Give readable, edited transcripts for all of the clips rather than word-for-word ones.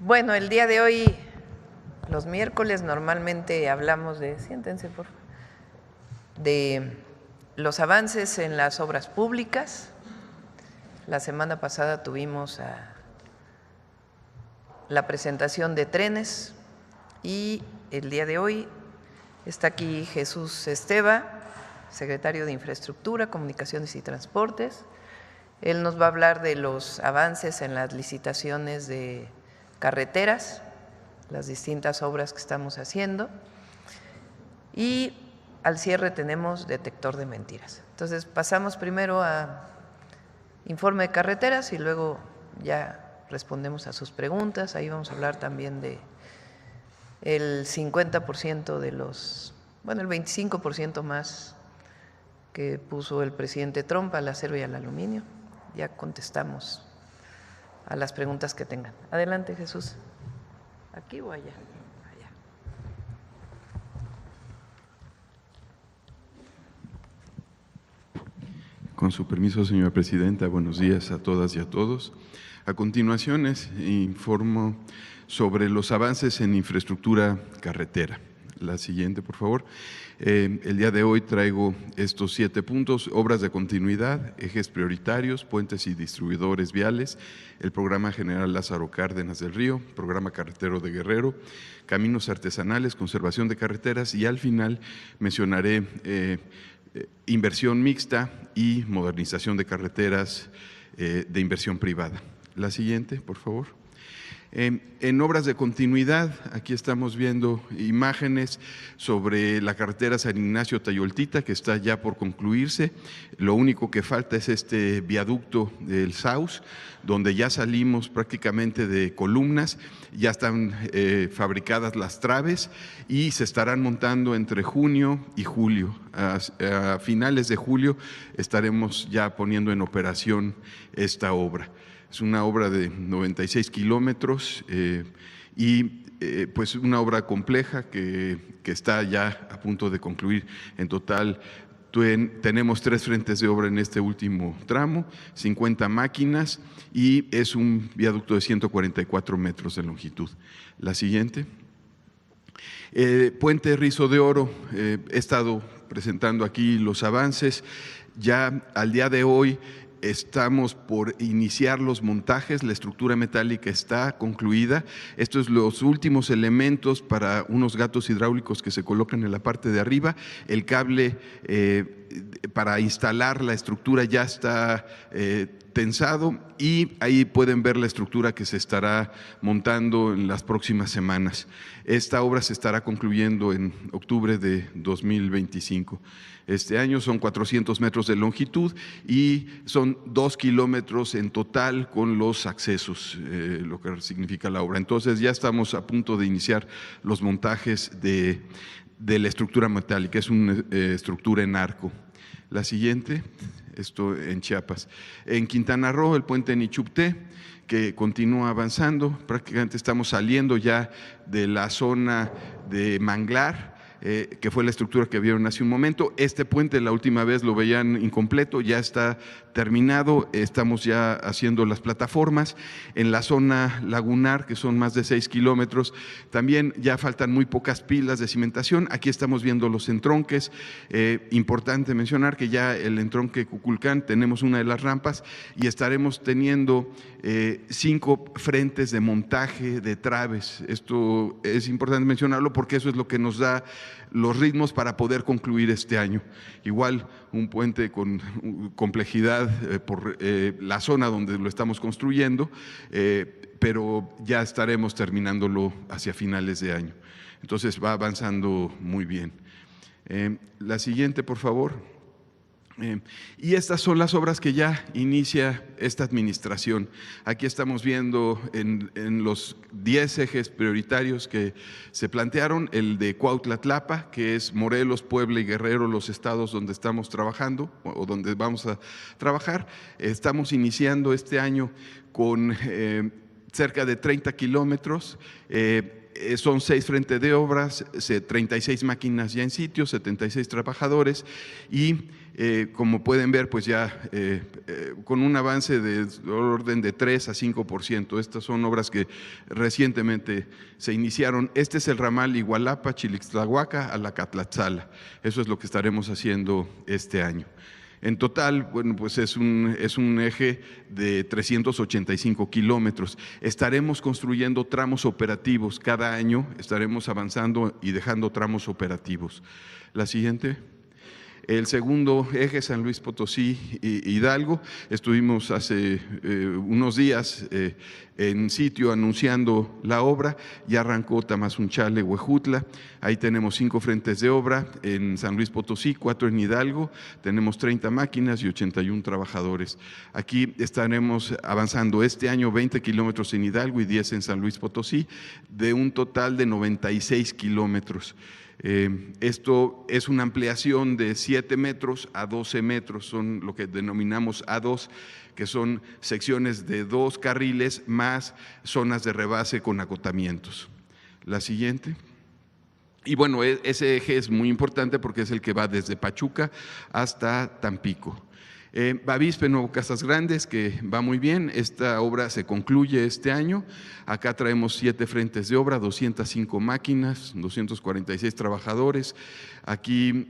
Bueno, el día de hoy, los miércoles, normalmente hablamos siéntense por favor, de los avances en las obras públicas. La semana pasada tuvimos la presentación de trenes y el día de hoy está aquí Jesús Esteva, secretario de Infraestructura, Comunicaciones y Transportes. Él nos va a hablar de los avances en las licitaciones de carreteras, las distintas obras que estamos haciendo, y al cierre tenemos detector de mentiras. Entonces pasamos primero a informe de carreteras y luego ya respondemos a sus preguntas. Ahí vamos a hablar también de el 50% de los, bueno, el 25% más que puso el presidente Trump al acero y al aluminio. Ya contestamos a las preguntas que tengan. Adelante, Jesús. ¿Aquí o allá? Allá. Con su permiso, señora presidenta, buenos días a todas y a todos. A continuación informo sobre los avances en infraestructura carretera. La siguiente, por favor. El día de hoy traigo estos 7 puntos: obras de continuidad, ejes prioritarios, puentes y distribuidores viales, el programa general Lázaro Cárdenas del Río, programa carretero de Guerrero, caminos artesanales, conservación de carreteras y al final mencionaré inversión mixta y modernización de carreteras de inversión privada. La siguiente, por favor. En obras de continuidad, aquí estamos viendo imágenes sobre la carretera San Ignacio-Tayoltita, que está ya por concluirse. Lo único que falta es este viaducto del Saus, donde ya salimos prácticamente de columnas, ya están fabricadas las traves y se estarán montando entre junio y julio. A finales de julio estaremos ya poniendo en operación esta obra. Es una obra de 96 kilómetros pues una obra compleja que está ya a punto de concluir. En total tenemos 3 frentes de obra en este último tramo, 50 máquinas y es un viaducto de 144 metros de longitud. La siguiente. Puente Rizo de Oro, he estado presentando aquí los avances. Ya al día de hoy estamos por iniciar los montajes, la estructura metálica está concluida. Estos son los últimos elementos para unos gatos hidráulicos que se colocan en la parte de arriba. El cable para instalar la estructura ya está tensado y ahí pueden ver la estructura que se estará montando en las próximas semanas. Esta obra se estará concluyendo en octubre de 2025. Este año son 400 metros de longitud y son 2 kilómetros en total con los accesos, lo que significa la obra. Entonces ya estamos a punto de iniciar los montajes de la estructura metálica, es una estructura en arco. La siguiente, esto en Chiapas. En Quintana Roo, el puente Nichupté, que continúa avanzando, prácticamente estamos saliendo ya de la zona de manglar, que fue la estructura que vieron hace un momento. Este puente la última vez lo veían incompleto, ya está terminado, estamos ya haciendo las plataformas. En la zona lagunar, que son más de 6 kilómetros, también ya faltan muy pocas pilas de cimentación. Aquí estamos viendo los entronques. Importante mencionar que ya el entronque Cuculcán tenemos una de las rampas y estaremos teniendo 5 frentes de montaje de traves. Esto es importante mencionarlo porque eso es lo que nos da los ritmos para poder concluir este año. Igual un puente con complejidad por la zona donde lo estamos construyendo, pero ya estaremos terminándolo hacia finales de año. Entonces va avanzando muy bien. La siguiente, por favor. Y estas son las obras que ya inicia esta administración. Aquí estamos viendo en los 10 ejes prioritarios que se plantearon, el de Cuautla-Tlapa, que es Morelos, Puebla y Guerrero, los estados donde estamos trabajando o donde vamos a trabajar. Estamos iniciando este año con cerca de 30 kilómetros. son 6 frentes de obras, 36 máquinas ya en sitio, 76 trabajadores y como pueden ver, pues ya con un avance de orden de 3 a 5%. Estas son obras que recientemente se iniciaron. Este es el ramal Igualapa, Chilixtlahuaca a la Catlatzala. Eso es lo que estaremos haciendo este año. En total, bueno, pues es un eje de 385 kilómetros. Estaremos construyendo tramos operativos cada año, estaremos avanzando y dejando tramos operativos. La siguiente. El segundo eje, San Luis Potosí Hidalgo, estuvimos hace unos días en sitio anunciando la obra, ya arrancó Tamazunchale, Huejutla, ahí tenemos 5 frentes de obra, en San Luis Potosí, 4 en Hidalgo, tenemos 30 máquinas y 81 trabajadores. Aquí estaremos avanzando este año 20 kilómetros en Hidalgo y 10 en San Luis Potosí, de un total de 96 kilómetros. Esto es una ampliación de 7 metros a 12 metros, son lo que denominamos A2, que son secciones de 2 carriles más zonas de rebase con acotamientos. La siguiente. Y bueno, ese eje es muy importante porque es el que va desde Pachuca hasta Tampico. Bavispe, Nuevo Casas Grandes, que va muy bien. Esta obra se concluye este año. Acá traemos 7 frentes de obra, 205 máquinas, 246 trabajadores. Aquí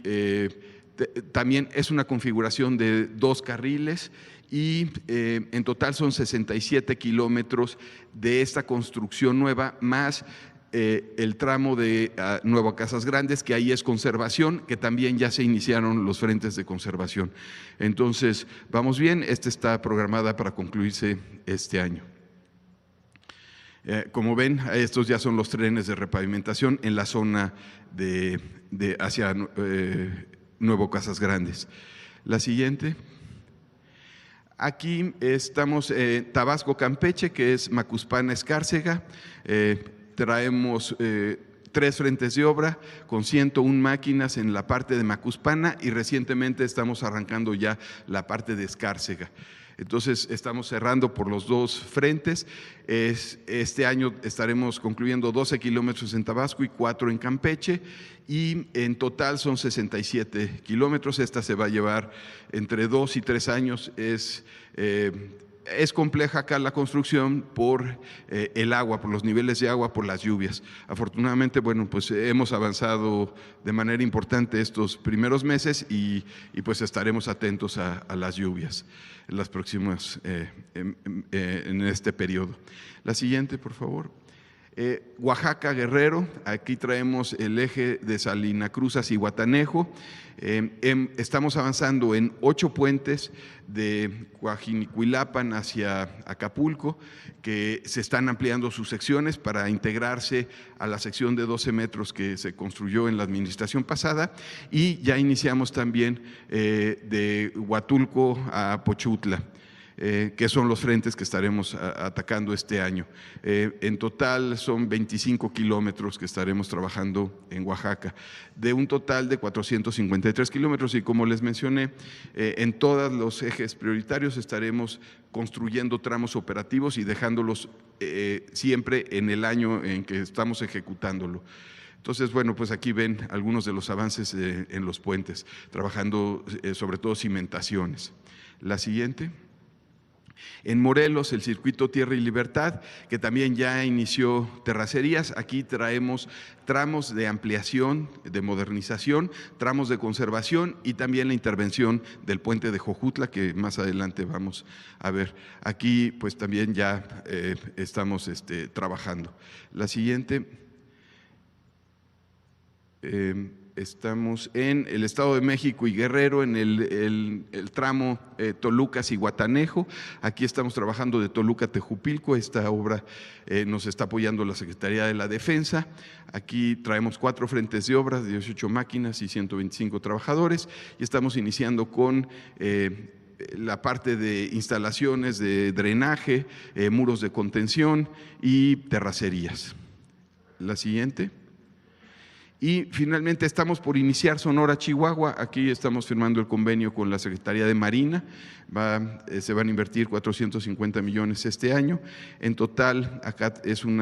también es una configuración de 2 carriles y en total son 67 kilómetros de esta construcción nueva, más el tramo de Nuevo Casas Grandes, que ahí es conservación, que también ya se iniciaron los frentes de conservación. Entonces, vamos bien, esta está programada para concluirse este año. Como ven, estos ya son los trenes de repavimentación en la zona hacia Nuevo Casas Grandes. La siguiente. Aquí estamos en Tabasco, Campeche, que es Macuspana, Escárcega. Traemos 3 frentes de obra con 101 máquinas en la parte de Macuspana y recientemente estamos arrancando ya la parte de Escárcega. Entonces estamos cerrando por los 2 frentes. Este año estaremos concluyendo 12 kilómetros en Tabasco y 4 en Campeche y en total son 67 kilómetros. Esta se va a llevar entre 2 y 3 años. Es compleja acá la construcción por el agua, por los niveles de agua, por las lluvias. Afortunadamente, bueno, pues hemos avanzado de manera importante estos primeros meses y pues estaremos atentos a las lluvias en las próximas, en este periodo. La siguiente, por favor. Oaxaca, Guerrero, aquí traemos el eje de Salina Cruz a Zihuatanejo. Estamos avanzando en 8 puentes de Coajinicuilapan hacia Acapulco, que se están ampliando sus secciones para integrarse a la sección de 12 metros que se construyó en la administración pasada, y ya iniciamos también de Huatulco a Pochutla. Que son los frentes que estaremos atacando este año. En total son 25 kilómetros que estaremos trabajando en Oaxaca, de un total de 453 kilómetros y como les mencioné, en todos los ejes prioritarios estaremos construyendo tramos operativos y dejándolos siempre en el año en que estamos ejecutándolo. Entonces, bueno, pues aquí ven algunos de los avances en los puentes, trabajando sobre todo cimentaciones. La siguiente. En Morelos, el circuito Tierra y Libertad, que también ya inició terracerías. Aquí traemos tramos de ampliación, de modernización, tramos de conservación y también la intervención del puente de Jojutla, que más adelante vamos a ver. Aquí pues también ya estamos trabajando. La siguiente. Estamos en el Estado de México y Guerrero, en el tramo Toluca-Zihuatanejo. Aquí estamos trabajando de Toluca a Tejupilco. Esta obra nos está apoyando la Secretaría de la Defensa. Aquí traemos 4 frentes de obra, 18 máquinas y 125 trabajadores. Y estamos iniciando con la parte de instalaciones de drenaje, muros de contención y terracerías. La siguiente. Y finalmente estamos por iniciar Sonora-Chihuahua. Aquí estamos firmando el convenio con la Secretaría de Marina. Se van a invertir 450 millones este año. En total, acá es un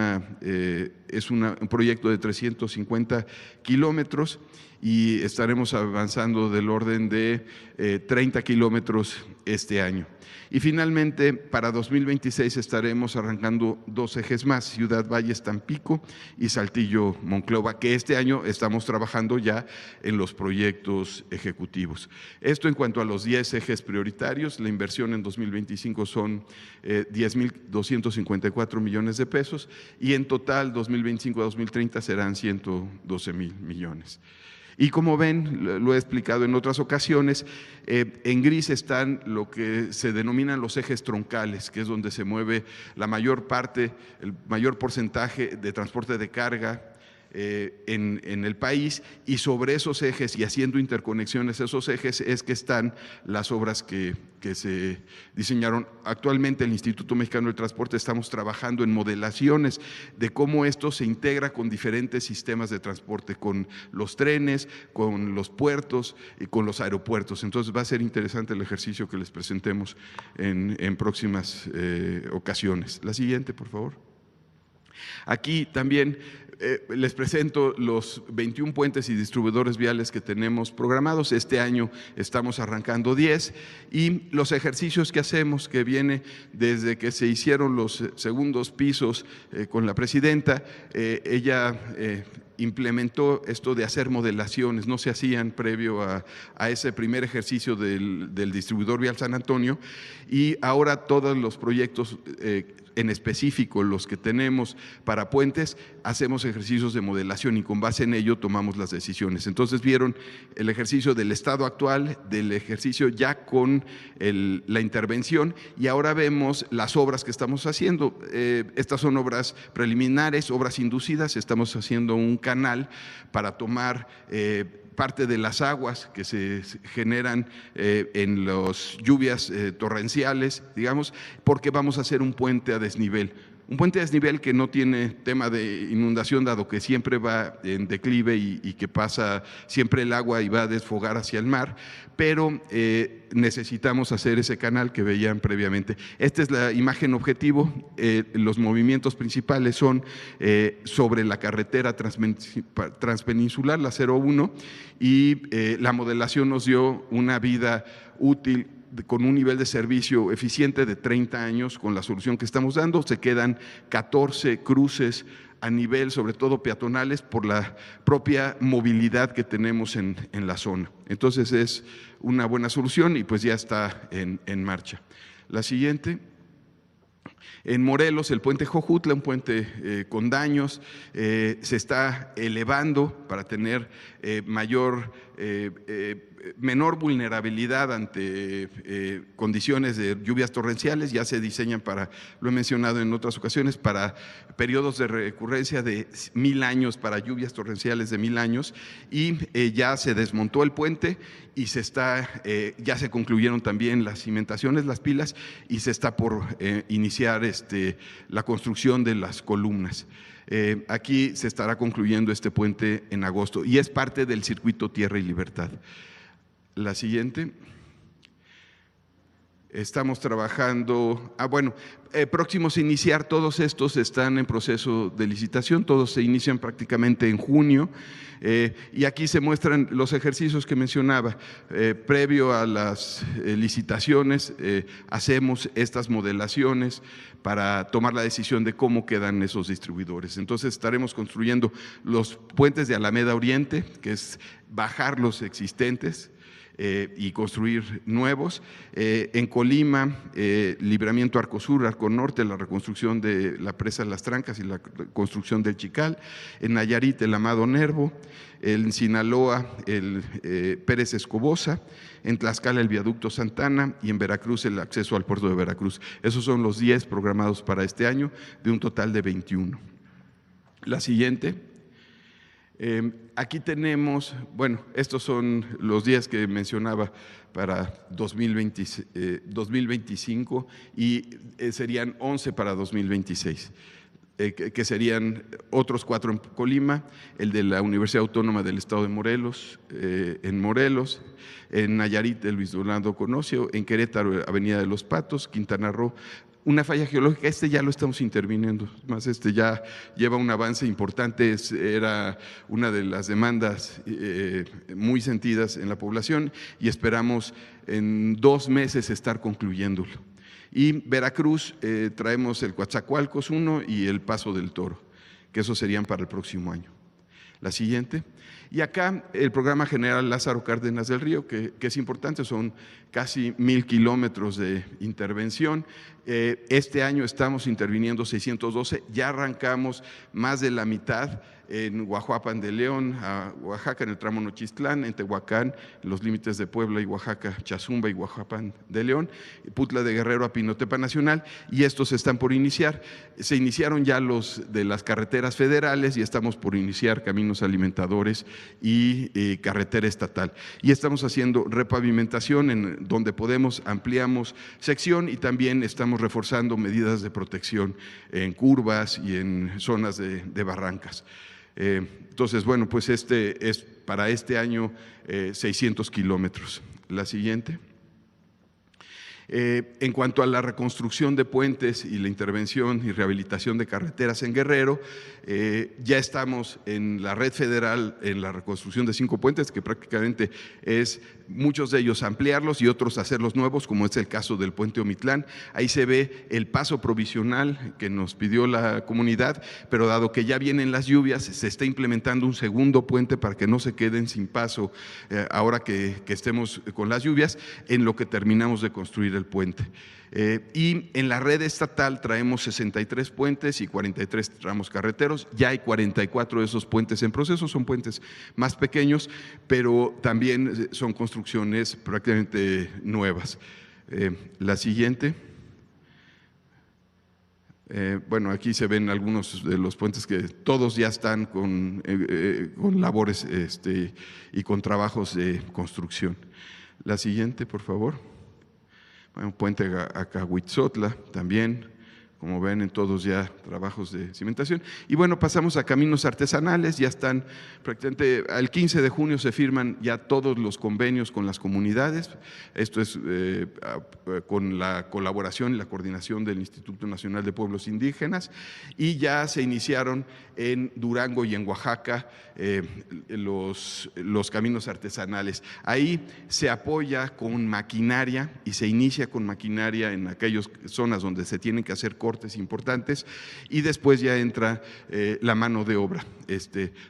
proyecto de 350 kilómetros y estaremos avanzando del orden de 30 kilómetros este año. Y finalmente, para 2026 estaremos arrancando 2 ejes más, Ciudad Valles-Tampico y Saltillo-Monclova, que este año estamos trabajando ya en los proyectos ejecutivos. Esto en cuanto a los 10 ejes prioritarios. La inversión en 2025 son 10.254 millones de pesos y en total 2025 a 2030 serán 112.000 millones. Y como ven, lo he explicado en otras ocasiones, en gris están lo que se denominan los ejes troncales, que es donde se mueve la mayor parte, el mayor porcentaje de transporte de carga en el país, y sobre esos ejes y haciendo interconexiones esos ejes es que están las obras que se diseñaron. Actualmente el Instituto Mexicano del Transporte estamos trabajando en modelaciones de cómo esto se integra con diferentes sistemas de transporte, con los trenes, con los puertos y con los aeropuertos. Entonces va a ser interesante el ejercicio que les presentemos en próximas ocasiones. La siguiente, por favor. Aquí también les presento los 21 puentes y distribuidores viales que tenemos programados. Este año estamos arrancando 10 y los ejercicios que hacemos, que viene desde que se hicieron los segundos pisos con la presidenta. Ella implementó esto de hacer modelaciones, no se hacían previo a ese primer ejercicio del distribuidor vial San Antonio, y ahora todos los proyectos en específico los que tenemos para puentes, hacemos ejercicios de modelación y con base en ello tomamos las decisiones. Entonces vieron el ejercicio del estado actual, del ejercicio ya con la intervención, y ahora vemos las obras que estamos haciendo. Estas son obras preliminares, obras inducidas. Estamos haciendo un canal para tomar parte de las aguas que se generan en las lluvias torrenciales, digamos, porque vamos a hacer un puente a desnivel. Un puente a desnivel que no tiene tema de inundación, dado que siempre va en declive y que pasa siempre el agua y va a desfogar hacia el mar, pero necesitamos hacer ese canal que veían previamente. Esta es la imagen objetivo. Los movimientos principales son sobre la carretera transpeninsular, la 01, y la modelación nos dio una vida útil con un nivel de servicio eficiente de 30 años con la solución que estamos dando. Se quedan 14 cruces a nivel, sobre todo peatonales, por la propia movilidad que tenemos en la zona. Entonces es una buena solución y pues ya está en marcha. La siguiente. En Morelos, el puente Jojutla, un puente con daños, se está elevando para tener menor vulnerabilidad ante condiciones de lluvias torrenciales. Ya se diseñan para, lo he mencionado en otras ocasiones, para periodos de recurrencia de 1000 años, para lluvias torrenciales de 1000 años, y ya se desmontó el puente y ya se concluyeron también las cimentaciones, las pilas, y se está por iniciar la construcción de las columnas. Aquí se estará concluyendo este puente en agosto y es parte del circuito Tierra y Libertad. La siguiente. Estamos trabajando, próximos a iniciar, todos estos están en proceso de licitación, todos se inician prácticamente en junio, y aquí se muestran los ejercicios que mencionaba. Previo a las licitaciones hacemos estas modelaciones para tomar la decisión de cómo quedan esos distribuidores. Entonces estaremos construyendo los puentes de Alameda Oriente, que es bajar los existentes, y construir nuevos. En Colima, Libramiento Arco Sur, Arco Norte, la reconstrucción de la presa de Las Trancas y la construcción del Chical. En Nayarit, el Amado Nervo. En Sinaloa, el Pérez Escobosa. En Tlaxcala, el Viaducto Santana, y en Veracruz, el acceso al puerto de Veracruz. Esos son los 10 programados para este año, de un total de 21. La siguiente. Aquí tenemos, estos son los días que mencionaba para 2025 y serían 11 para 2026. que serían otros 4 en Colima, el de la Universidad Autónoma del Estado de Morelos, en Morelos, en Nayarit, el Luis Donaldo Colosio, en Querétaro, Avenida de los Patos, Quintana Roo. Una falla geológica, ya lo estamos interviniendo, más ya lleva un avance importante, era una de las demandas muy sentidas en la población y esperamos en 2 meses estar concluyéndolo. Y Veracruz, traemos el Coatzacoalcos 1 y el Paso del Toro, que esos serían para el próximo año. La siguiente. Y acá el programa general Lázaro Cárdenas del Río, que es importante, son casi 1,000 kilómetros de intervención. Este año estamos interviniendo 612, ya arrancamos más de la mitad en Guajuapan de León, a Oaxaca, en el tramo Nochistlán, en Tehuacán, en los límites de Puebla y Oaxaca, Chazumba y Guajuapan de León, Putla de Guerrero a Pinotepa Nacional, y estos están por iniciar. Se iniciaron ya los de las carreteras federales y estamos por iniciar caminos alimentadores y carretera estatal. Y estamos haciendo repavimentación en donde podemos, ampliamos sección y también estamos reforzando medidas de protección en curvas y en zonas de barrancas. Entonces, bueno, pues es para este año 600 kilómetros. La siguiente. En cuanto a la reconstrucción de puentes y la intervención y rehabilitación de carreteras en Guerrero, ya estamos en la red federal en la reconstrucción de 5 puentes, que prácticamente es muchos de ellos ampliarlos y otros hacerlos nuevos, como es el caso del puente Omitlán. Ahí se ve el paso provisional que nos pidió la comunidad, pero dado que ya vienen las lluvias, se está implementando un segundo puente para que no se queden sin paso ahora que estemos con las lluvias, en lo que terminamos de construir el puente. Y en la red estatal traemos 63 puentes y 43 tramos carreteros. Ya hay 44 de esos puentes en proceso, son puentes más pequeños, pero también son construcciones prácticamente nuevas. La siguiente. Bueno, aquí se ven algunos de los puentes que todos ya están con labores y con trabajos de construcción. La siguiente, por favor. Bueno, puente Acahuitzotla también, como ven, en todos ya trabajos de cimentación. Y bueno, pasamos a caminos artesanales, ya están prácticamente, al 15 de junio se firman ya todos los convenios con las comunidades. Esto es con la colaboración y la coordinación del Instituto Nacional de Pueblos Indígenas, y ya se iniciaron en Durango y en Oaxaca los caminos artesanales. Ahí se apoya con maquinaria y se inicia con maquinaria en aquellas zonas donde se tienen que hacer cortes importantes, y después ya entra la mano de obra.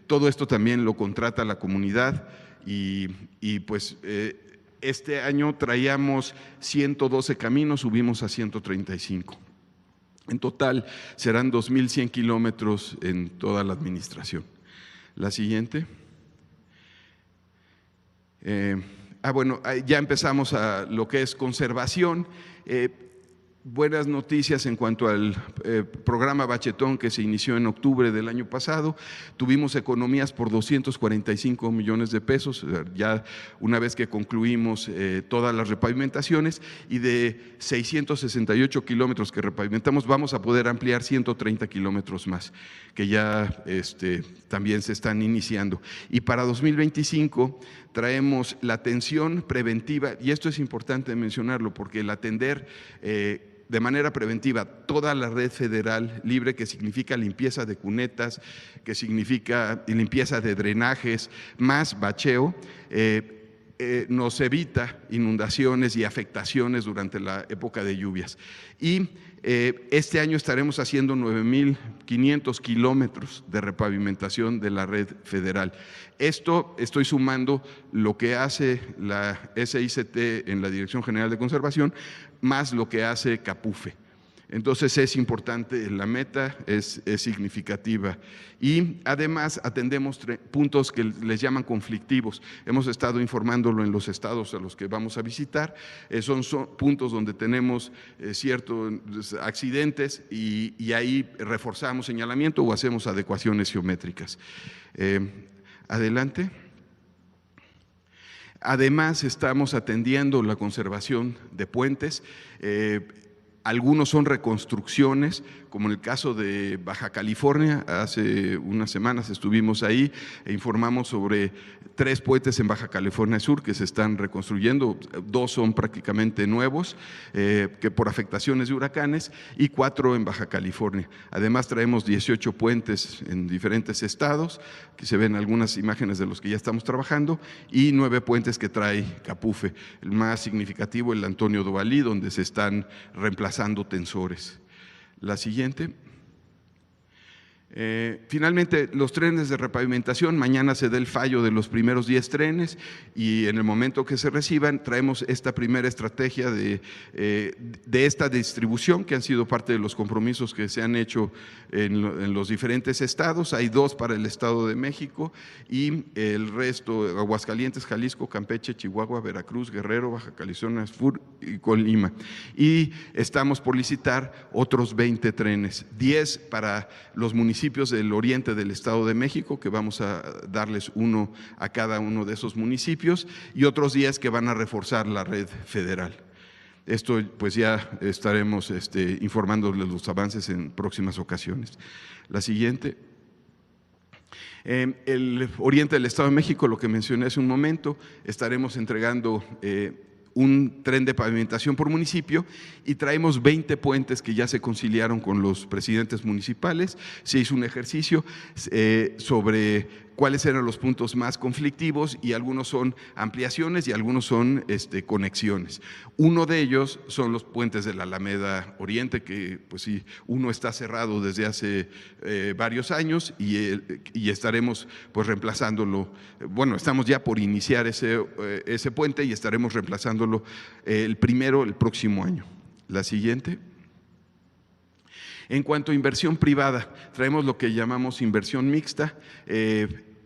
Todo esto también lo contrata la comunidad y pues este año traíamos 112 caminos, subimos a 135. En total serán 2,100 kilómetros en toda la administración. La siguiente. Bueno, ya empezamos a lo que es conservación. Buenas noticias en cuanto al programa Bachetón, que se inició en octubre del año pasado. Tuvimos economías por 245 millones de pesos, ya una vez que concluimos todas las repavimentaciones, y de 668 kilómetros que repavimentamos vamos a poder ampliar 130 kilómetros más, que ya también se están iniciando. Y para 2025 traemos la atención preventiva, y esto es importante mencionarlo porque el atender de manera preventiva toda la red federal libre, que significa limpieza de cunetas, que significa limpieza de drenajes, más bacheo, nos evita inundaciones y afectaciones durante la época de lluvias. Y este año estaremos haciendo 9,500 kilómetros de repavimentación de la red federal. Esto estoy sumando lo que hace la SICT en la Dirección General de Conservación, más lo que hace CAPUFE. Entonces es importante, la meta es significativa, y además atendemos puntos que les llaman conflictivos. Hemos estado informándolo en los estados a los que vamos a visitar. Son puntos donde tenemos ciertos accidentes y ahí reforzamos señalamiento o hacemos adecuaciones geométricas. Adelante. Además, estamos atendiendo la conservación de puentes. Algunos son reconstrucciones, como en el caso de Baja California. Hace unas semanas estuvimos ahí e informamos sobre 3 puentes en Baja California Sur que se están reconstruyendo. 2 son prácticamente nuevos, que por afectaciones de huracanes, y 4 en Baja California. Además traemos 18 puentes en diferentes estados, que se ven algunas imágenes de los que ya estamos trabajando, y 9 puentes que trae Capufe. El más significativo, el Antonio Dovalí, donde se están reemplazando tensores. La siguiente. Finalmente, los trenes de repavimentación. Mañana se da el fallo de los primeros 10 trenes y en el momento que se reciban traemos esta primera estrategia de esta distribución, que han sido parte de los compromisos que se han hecho en los diferentes estados. Hay 2 para el Estado de México y el resto: Aguascalientes, Jalisco, Campeche, Chihuahua, Veracruz, Guerrero, Baja California Sur y Colima. Y estamos por licitar otros 20 trenes, 10 para los municipios del oriente del Estado de México, que vamos a darles uno a cada uno de esos municipios, y otros 10 que van a reforzar la red federal. Esto pues ya estaremos informándoles los avances en próximas ocasiones. La siguiente. El oriente del Estado de México, lo que mencioné hace un momento, estaremos entregando un tren de pavimentación por municipio y traemos 20 puentes que ya se conciliaron con los presidentes municipales. Se hizo un ejercicio sobre cuáles eran los puntos más conflictivos y algunos son ampliaciones y algunos son conexiones. Uno de ellos son los puentes de la Alameda Oriente, que pues sí, uno está cerrado desde hace varios años y estaremos pues reemplazándolo. Bueno, estamos ya por iniciar ese puente y estaremos reemplazándolo el próximo año. La siguiente. En cuanto a inversión privada, traemos lo que llamamos inversión mixta.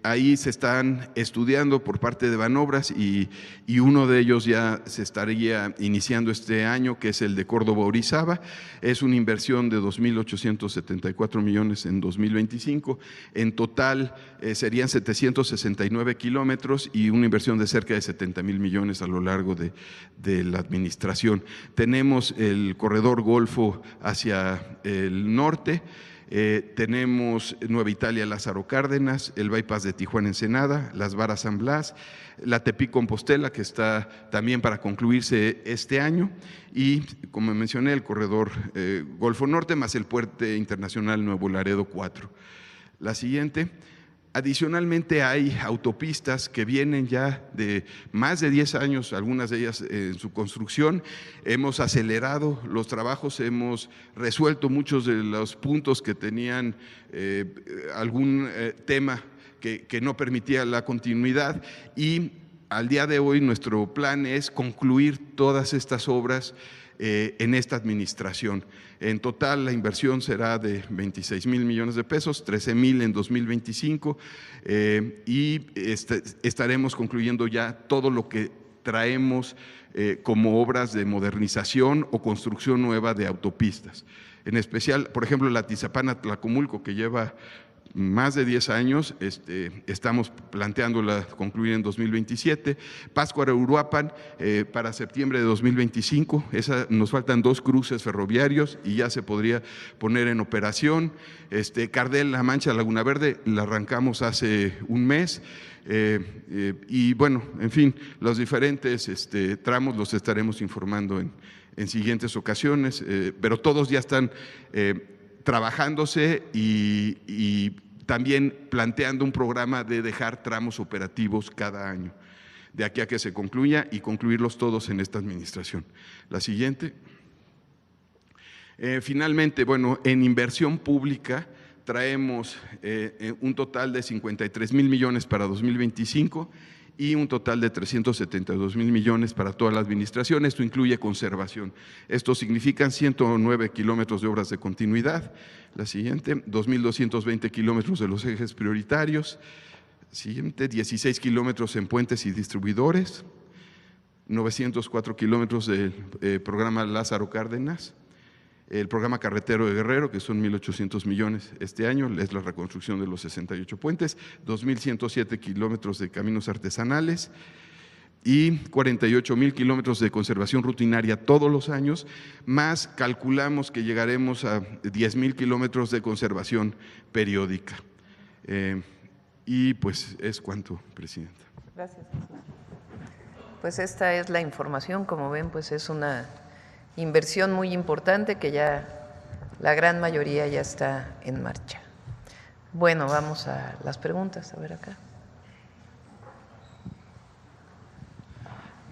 Ahí se están estudiando por parte de Banobras y uno de ellos ya se estaría iniciando este año, que es el de Córdoba-Orizaba. Es una inversión de 2.874 millones en 2025. En total serían 769 kilómetros y una inversión de cerca de 70,000 millones a lo largo de la administración. Tenemos el corredor Golfo hacia el norte. Tenemos Nueva Italia, Lázaro Cárdenas, el bypass de Tijuana-Ensenada, Las Varas San Blas, la Tepic-Compostela, que está también para concluirse este año, y como mencioné, el corredor Golfo Norte más el puente internacional Nuevo Laredo 4. La siguiente. Adicionalmente hay autopistas que vienen ya de más de 10 años, algunas de ellas en su construcción. Hemos acelerado los trabajos, hemos resuelto muchos de los puntos que tenían algún tema que no permitía la continuidad, y al día de hoy nuestro plan es concluir todas estas obras en esta administración. En total la inversión será de 26,000 millones de pesos, 13,000 en 2025 y estaremos concluyendo ya todo lo que traemos como obras de modernización o construcción nueva de autopistas. En especial, por ejemplo, la Tizapán-Tlacomulco, que lleva más de 10 años, estamos planteándola concluir en 2027. Pátzcuaro-Uruapan para septiembre de 2025. Nos faltan 2 cruces ferroviarios y ya se podría poner en operación. Cardel-La Mancha-Laguna Verde la arrancamos hace un mes. Y bueno, en fin, los diferentes tramos los estaremos informando en siguientes ocasiones, pero todos ya están trabajándose y también planteando un programa de dejar tramos operativos cada año, de aquí a que se concluya y concluirlos todos en esta administración. La siguiente. Finalmente, bueno, en inversión pública traemos un total de 53,000 millones para 2025 y un total de 372,000 millones para toda la administración. Esto incluye conservación. Esto significa 109 kilómetros de obras de continuidad. La siguiente, 2,220 kilómetros de los ejes prioritarios. Siguiente, 16 kilómetros en puentes y distribuidores. 904 kilómetros del programa Lázaro Cárdenas. El programa carretero de Guerrero, que son 1,800 millones este año, es la reconstrucción de los 68 puentes, 2,107 kilómetros de caminos artesanales, y 48,000 kilómetros de conservación rutinaria todos los años, más calculamos que llegaremos a 10,000 kilómetros de conservación periódica. Y pues es cuanto, Presidenta. Gracias. Pues esta es la información, como ven, pues es una inversión muy importante que ya la gran mayoría ya está en marcha. Bueno, vamos a las preguntas, a ver acá.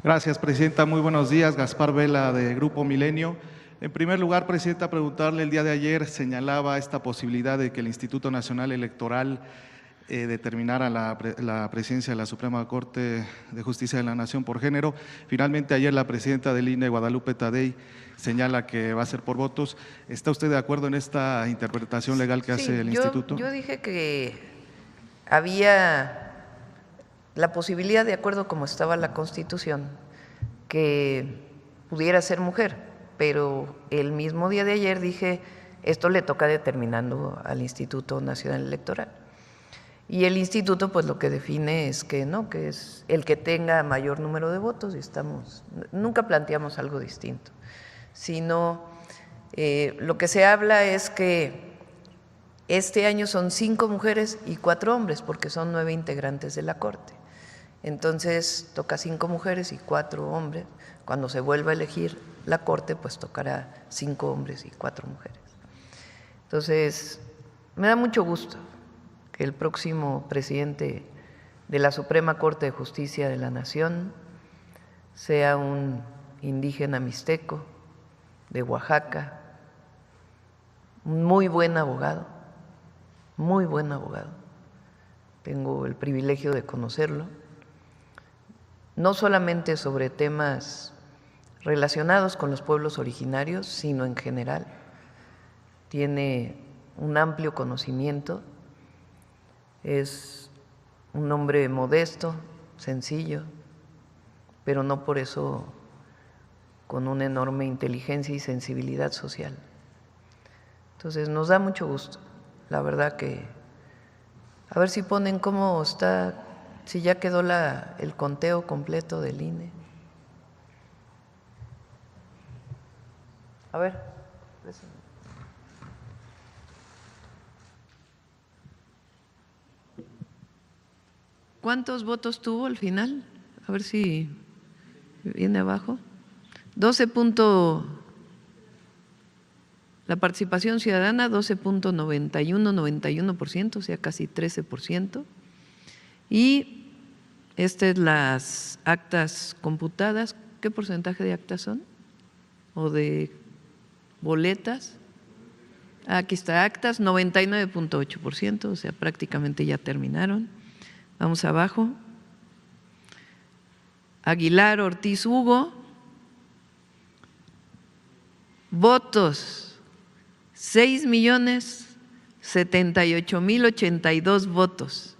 Gracias, Presidenta. Muy buenos días. Gaspar Vela, de Grupo Milenio. En primer lugar, Presidenta, preguntarle, el día de ayer señalaba esta posibilidad de que el Instituto Nacional Electoral determinara la presidencia de la Suprema Corte de Justicia de la Nación por género. Finalmente, ayer la presidenta del INE, Guadalupe Tadei, señala que va a ser por votos. ¿Está usted de acuerdo en esta interpretación legal que hace el Instituto? Yo dije que había la posibilidad, de acuerdo como estaba la Constitución, que pudiera ser mujer, pero el mismo día de ayer dije, esto le toca determinando al Instituto Nacional Electoral. Y el instituto pues lo que define es que no, que es el que tenga mayor número de votos, y nunca planteamos algo distinto, sino lo que se habla es que este año son 5 mujeres y 4 hombres, porque son 9 integrantes de la Corte. Entonces toca 5 mujeres y 4 hombres. Cuando se vuelva a elegir la Corte, pues tocará 5 hombres y 4 mujeres. Entonces, me da mucho gusto que el próximo presidente de la Suprema Corte de Justicia de la Nación sea un indígena mixteco de Oaxaca, un muy buen abogado, muy buen abogado. Tengo el privilegio de conocerlo, no solamente sobre temas relacionados con los pueblos originarios, sino en general. Tiene un amplio conocimiento. Es un hombre modesto, sencillo, pero no por eso con una enorme inteligencia y sensibilidad social. Entonces nos da mucho gusto, la verdad que… A ver si ponen cómo está, si ya quedó el conteo completo del INE. A ver. ¿Cuántos votos tuvo al final? A ver si viene abajo. 12. La participación ciudadana, 12.91%, o sea, casi 13%. Y las actas computadas, ¿qué porcentaje de actas son? ¿O de boletas? Aquí está, actas, 99.8%, o sea, prácticamente ya terminaron. Vamos abajo. Aguilar Ortiz Hugo. Votos, 6,078,082 votos.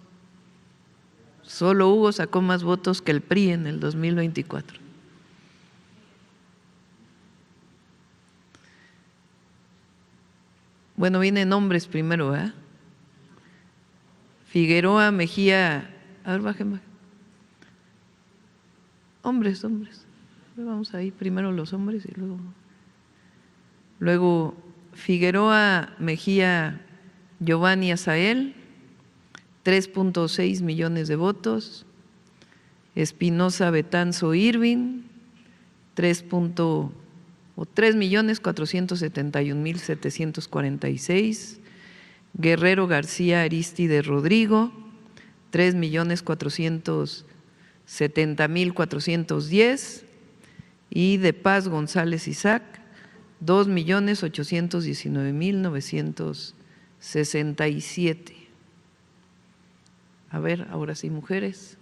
Solo Hugo sacó más votos que el PRI en el 2024. Bueno, vienen nombres primero, ¿verdad? Figueroa Mejía, a ver, bajen. Hombres. Vamos ahí, primero los hombres y luego Figueroa Mejía Giovanni Azael, 3.6 millones de votos. Espinosa Betanzo Irving, 3.471.746. Guerrero García Aristide Rodrigo, 3.470.410, y de Paz González Isaac, 2.819.967. A ver, ahora sí, mujeres.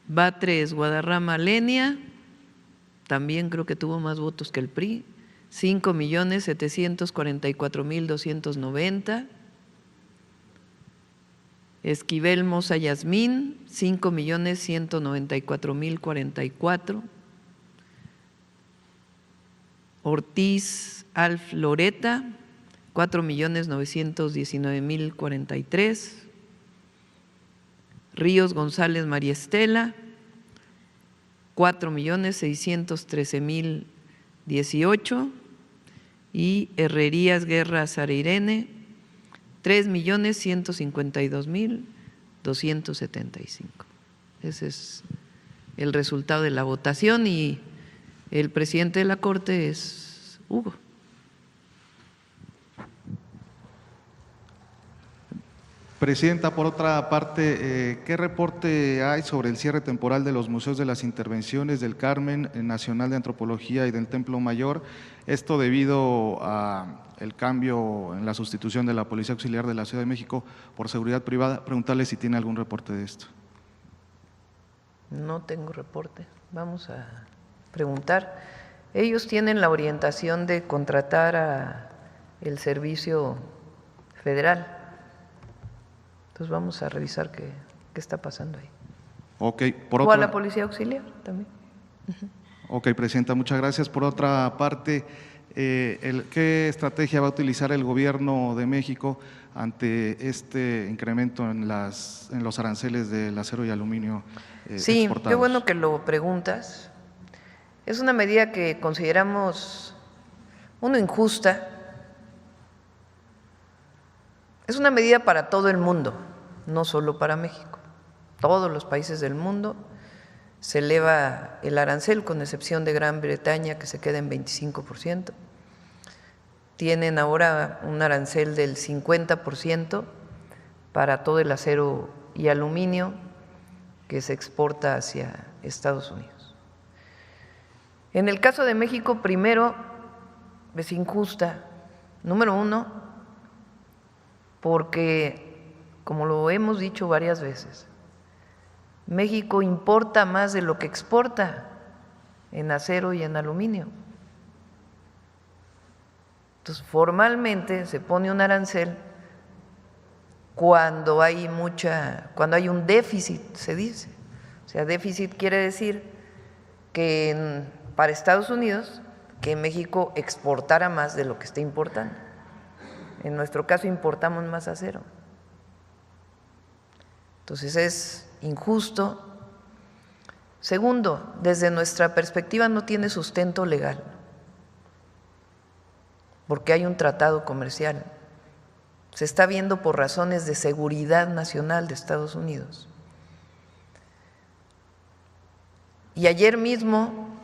Batres Guadarrama Lenia, también creo que tuvo más votos que el PRI, 5.744.290. Esquivel Moza Yasmín, 5.194.044. Ortiz Alf Loreta, 4,919,043. Ríos González María Estela, 4,613,018. Y Herrerías Guerra Sara Irene, 3,152,275. Ese es el resultado de la votación y el presidente de la Corte es Hugo. Presidenta, por otra parte, ¿qué reporte hay sobre el cierre temporal de los museos de las intervenciones del Carmen, el Nacional de Antropología y del Templo Mayor? Esto debido al cambio en la sustitución de la Policía Auxiliar de la Ciudad de México por seguridad privada. Preguntarle si tiene algún reporte de esto. No tengo reporte. Vamos a preguntar. Ellos tienen la orientación de contratar a el servicio federal. Entonces vamos a revisar qué está pasando ahí. Ok, o a la Policía Auxiliar también. Ok, Presidenta, muchas gracias. Por otra parte, ¿qué estrategia va a utilizar el Gobierno de México ante este incremento en los aranceles del acero y aluminio exportados? Sí, qué bueno que lo preguntas. Es una medida que consideramos, uno, injusta. Es una medida para todo el mundo, no solo para México. Todos los países del mundo se eleva el arancel, con excepción de Gran Bretaña, que se queda en 25%. Tienen ahora un arancel del 50% para todo el acero y aluminio que se exporta hacia Estados Unidos. En el caso de México, primero, es injusta, número uno, porque, como lo hemos dicho varias veces, México importa más de lo que exporta en acero y en aluminio. Entonces, formalmente se pone un arancel cuando hay un déficit, se dice. O sea, déficit quiere decir que para Estados Unidos, que México exportara más de lo que está importando. En nuestro caso importamos más acero. Entonces es injusto. Segundo, desde nuestra perspectiva no tiene sustento legal, porque hay un tratado comercial. Se está viendo por razones de seguridad nacional de Estados Unidos. Y ayer mismo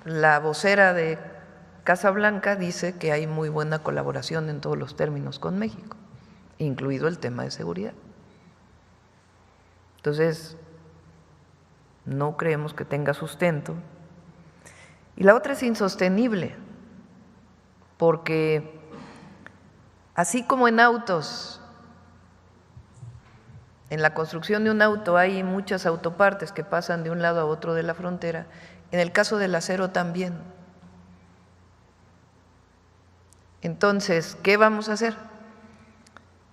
la vocera de Casa Blanca dice que hay muy buena colaboración en todos los términos con México, incluido el tema de seguridad. Entonces, no creemos que tenga sustento. Y la otra es insostenible, porque así como en autos, en la construcción de un auto hay muchas autopartes que pasan de un lado a otro de la frontera, en el caso del acero también. Entonces, ¿qué vamos a hacer?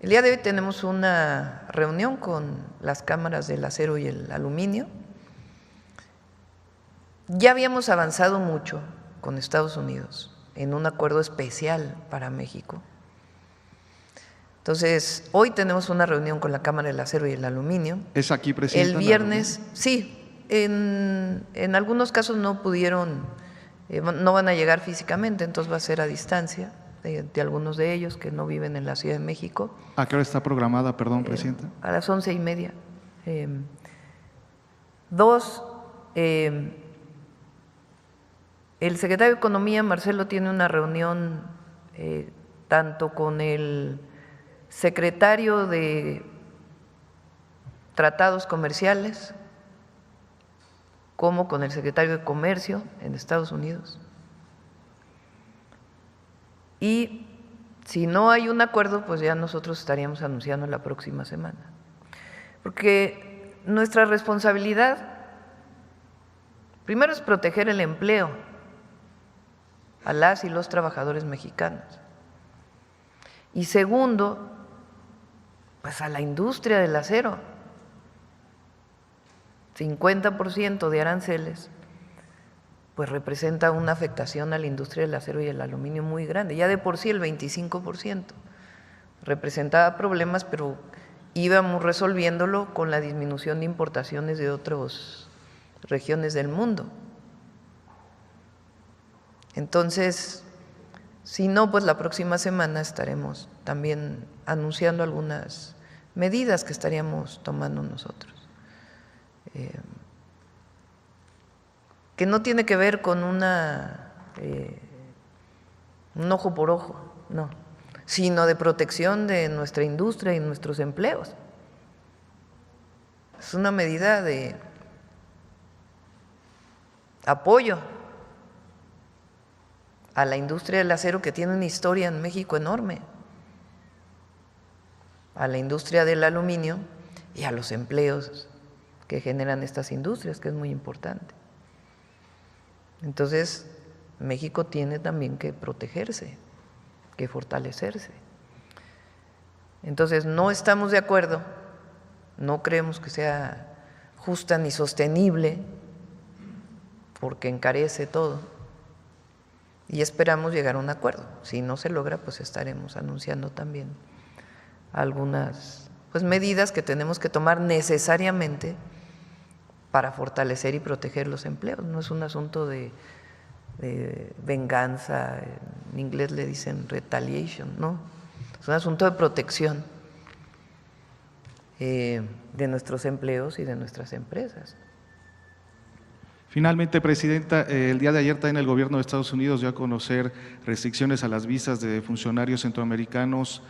El día de hoy tenemos una reunión con las cámaras del acero y el aluminio. Ya habíamos avanzado mucho con Estados Unidos en un acuerdo especial para México. Entonces, hoy tenemos una reunión con la Cámara del Acero y el Aluminio. ¿Es aquí, Presidenta? El viernes, sí, en algunos casos no pudieron, no van a llegar físicamente, entonces va a ser a distancia de algunos de ellos que no viven en la Ciudad de México. ¿A qué hora está programada, perdón, Presidenta? A las 11:30. Dos, el secretario de Economía, Marcelo, tiene una reunión tanto con el secretario de Tratados Comerciales como con el secretario de Comercio en Estados Unidos. Y si no hay un acuerdo, pues ya nosotros estaríamos anunciando la próxima semana. Porque nuestra responsabilidad, primero, es proteger el empleo a las y los trabajadores mexicanos. Y segundo, pues a la industria del acero. 50% de aranceles pues representa una afectación a la industria del acero y el aluminio muy grande. Ya de por sí el 25% representaba problemas, pero íbamos resolviéndolo con la disminución de importaciones de otras regiones del mundo. Entonces, si no, pues la próxima semana estaremos también anunciando algunas medidas que estaríamos tomando nosotros. Que no tiene que ver con un ojo por ojo, no, sino de protección de nuestra industria y nuestros empleos. Es una medida de apoyo a la industria del acero, que tiene una historia en México enorme, a la industria del aluminio y a los empleos que generan estas industrias, que es muy importante. Entonces, México tiene también que protegerse, que fortalecerse. Entonces, no estamos de acuerdo, no creemos que sea justa ni sostenible, porque encarece todo, y esperamos llegar a un acuerdo. Si no se logra, pues estaremos anunciando también algunas medidas que tenemos que tomar necesariamente para fortalecer y proteger los empleos. No es un asunto de venganza, en inglés le dicen retaliation, no, es un asunto de protección de nuestros empleos y de nuestras empresas. Finalmente, Presidenta, el día de ayer también el gobierno de Estados Unidos dio a conocer restricciones a las visas de funcionarios centroamericanos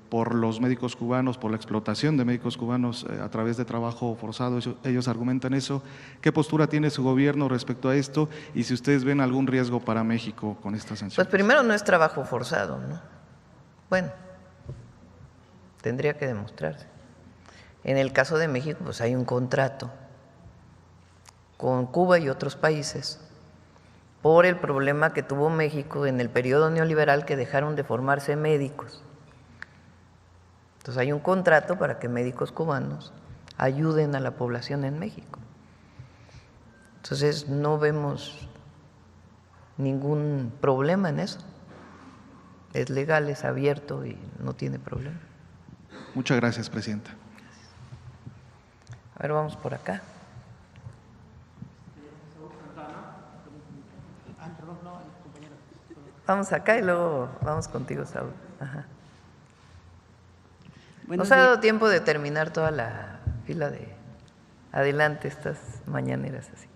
por los médicos cubanos, por la explotación de médicos cubanos a través de trabajo forzado. Ellos argumentan eso. ¿Qué postura tiene su gobierno respecto a esto? Y si ustedes ven algún riesgo para México con estas sanciones. Pues primero, no es trabajo forzado, ¿no? Bueno, tendría que demostrarse. En el caso de México, pues hay un contrato con Cuba y otros países por el problema que tuvo México en el periodo neoliberal, que dejaron de formarse médicos. Entonces hay un contrato para que médicos cubanos ayuden a la población en México. Entonces no vemos ningún problema en eso. Es legal, es abierto y no tiene problema. Muchas gracias, Presidenta. A ver, vamos por acá. Vamos acá y luego vamos contigo, Saúl. Ajá. Nos ha dado tiempo de terminar toda la fila de adelante estas mañaneras. Así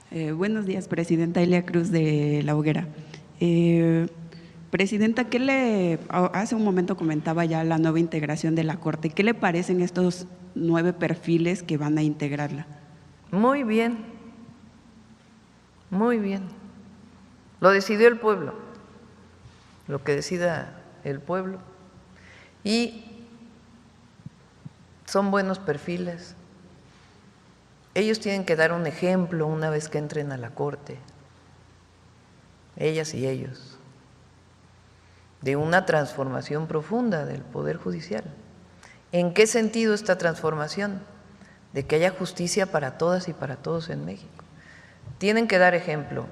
que. Buenos días, Presidenta Elia Cruz de La Hoguera. Presidenta, hace un momento comentaba ya la nueva integración de la Corte. ¿Qué le parecen estos 9 perfiles que van a integrarla? Muy bien, muy bien. Lo decidió el pueblo, lo que decida el pueblo. Y son buenos perfiles. Ellos tienen que dar un ejemplo una vez que entren a la Corte, ellas y ellos, de una transformación profunda del Poder Judicial. ¿En qué sentido esta transformación? De que haya justicia para todas y para todos en México. Tienen que dar ejemplo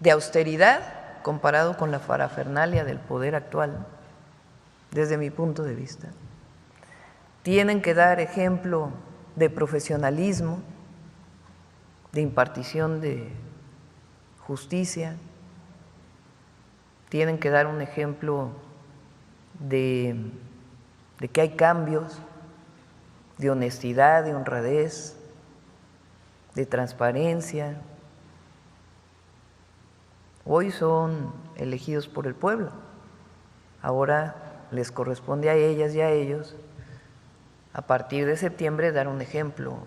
de austeridad comparado con la parafernalia del poder actual, desde mi punto de vista. Tienen que dar ejemplo de profesionalismo, de impartición de justicia. Tienen que dar un ejemplo de que hay cambios, de honestidad, de honradez, de transparencia. Hoy son elegidos por el pueblo, ahora les corresponde a ellas y a ellos, a partir de septiembre, dar un ejemplo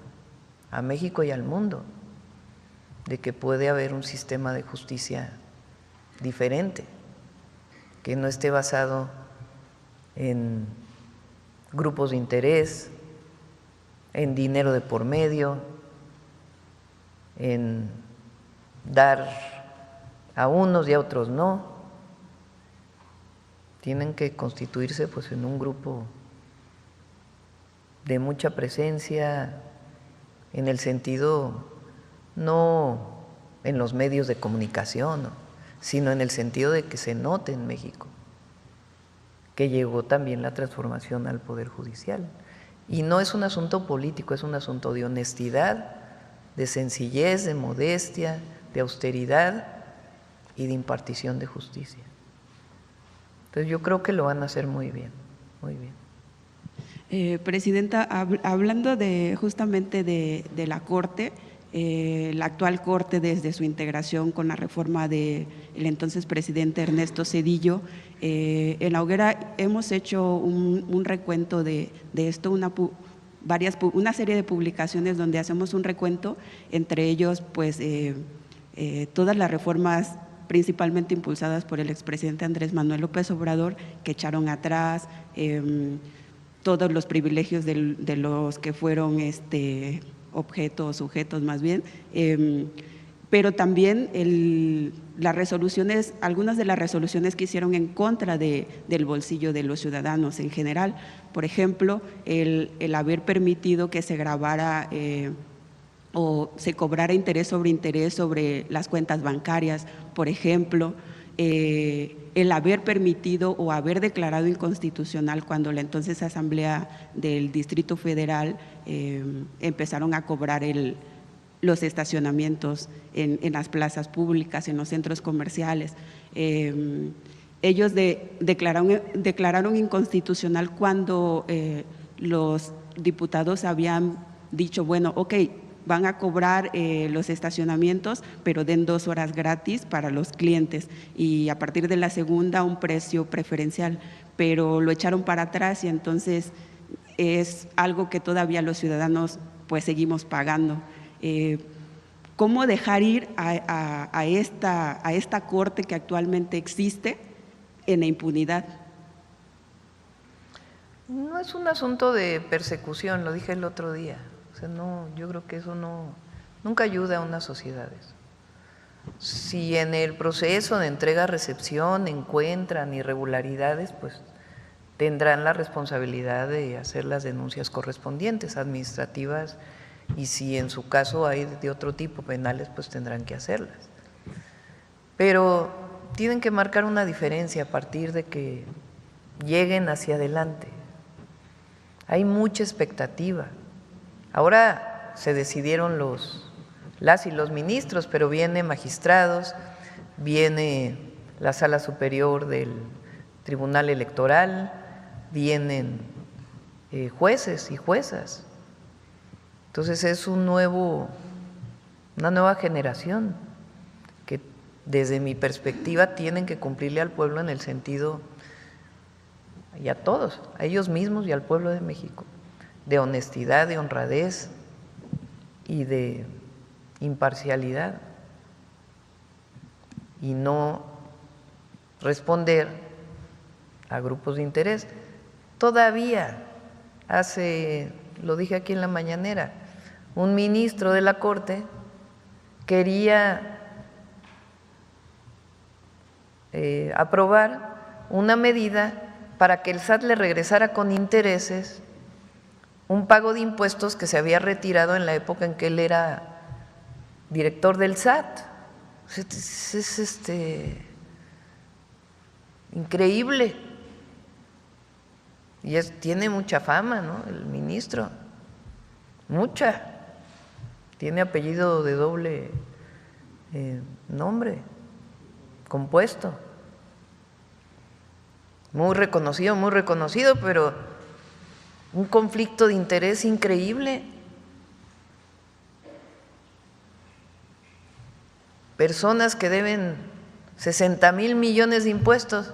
a México y al mundo de que puede haber un sistema de justicia diferente, que no esté basado en grupos de interés, en dinero de por medio, en dar a unos y a otros no. Tienen que constituirse pues en un grupo de mucha presencia, en el sentido no en los medios de comunicación, ¿no?, sino en el sentido de que se note en México que llegó también la transformación al Poder Judicial. Y no es un asunto político, es un asunto de honestidad, de sencillez, de modestia, de austeridad y de impartición de justicia. Entonces yo creo que lo van a hacer muy bien, muy bien. Presidenta, hablando justamente de la Corte, la actual Corte, desde su integración con la reforma del entonces presidente Ernesto Zedillo, en La Hoguera hemos hecho un recuento de esto, una serie de publicaciones donde hacemos un recuento, entre ellos pues todas las reformas principalmente impulsadas por el expresidente Andrés Manuel López Obrador, que echaron atrás todos los privilegios de los que fueron sujetos más bien, pero también las resoluciones, algunas de las resoluciones que hicieron en contra del bolsillo de los ciudadanos en general. Por ejemplo, el haber permitido que se grabara o se cobrara interés sobre las cuentas bancarias, por ejemplo, el haber permitido o haber declarado inconstitucional cuando la entonces Asamblea del Distrito Federal empezaron a cobrar los estacionamientos en las plazas públicas, en los centros comerciales. Ellos declararon inconstitucional cuando los diputados habían dicho, bueno, ok, van a cobrar los estacionamientos, pero den 2 horas gratis para los clientes y a partir de la segunda un precio preferencial, pero lo echaron para atrás y entonces es algo que todavía los ciudadanos pues seguimos pagando. ¿Cómo dejar ir a esta Corte que actualmente existe en la impunidad? No es un asunto de persecución, lo dije el otro día. O sea, no, yo creo que eso nunca ayuda a unas sociedades. Si en el proceso de entrega-recepción encuentran irregularidades, pues tendrán la responsabilidad de hacer las denuncias correspondientes, administrativas, y si en su caso hay de otro tipo, penales, pues tendrán que hacerlas. Pero tienen que marcar una diferencia a partir de que lleguen hacia adelante. Hay mucha expectativa. Ahora se decidieron las y los ministros, pero vienen magistrados, viene la Sala Superior del Tribunal Electoral, vienen jueces y juezas. Entonces es una nueva generación que desde mi perspectiva tienen que cumplirle al pueblo en el sentido, y a todos, a ellos mismos y al pueblo de México, de honestidad, de honradez y de imparcialidad, y no responder a grupos de interés. Todavía lo dije aquí en la mañanera, un ministro de la Corte quería aprobar una medida para que el SAT le regresara con intereses un pago de impuestos que se había retirado en la época en que él era director del SAT. Es increíble. Y tiene mucha fama, ¿no?, el ministro, mucha. Tiene apellido de doble nombre, compuesto. Muy reconocido, pero un conflicto de interés increíble. Personas que deben 60,000 millones de impuestos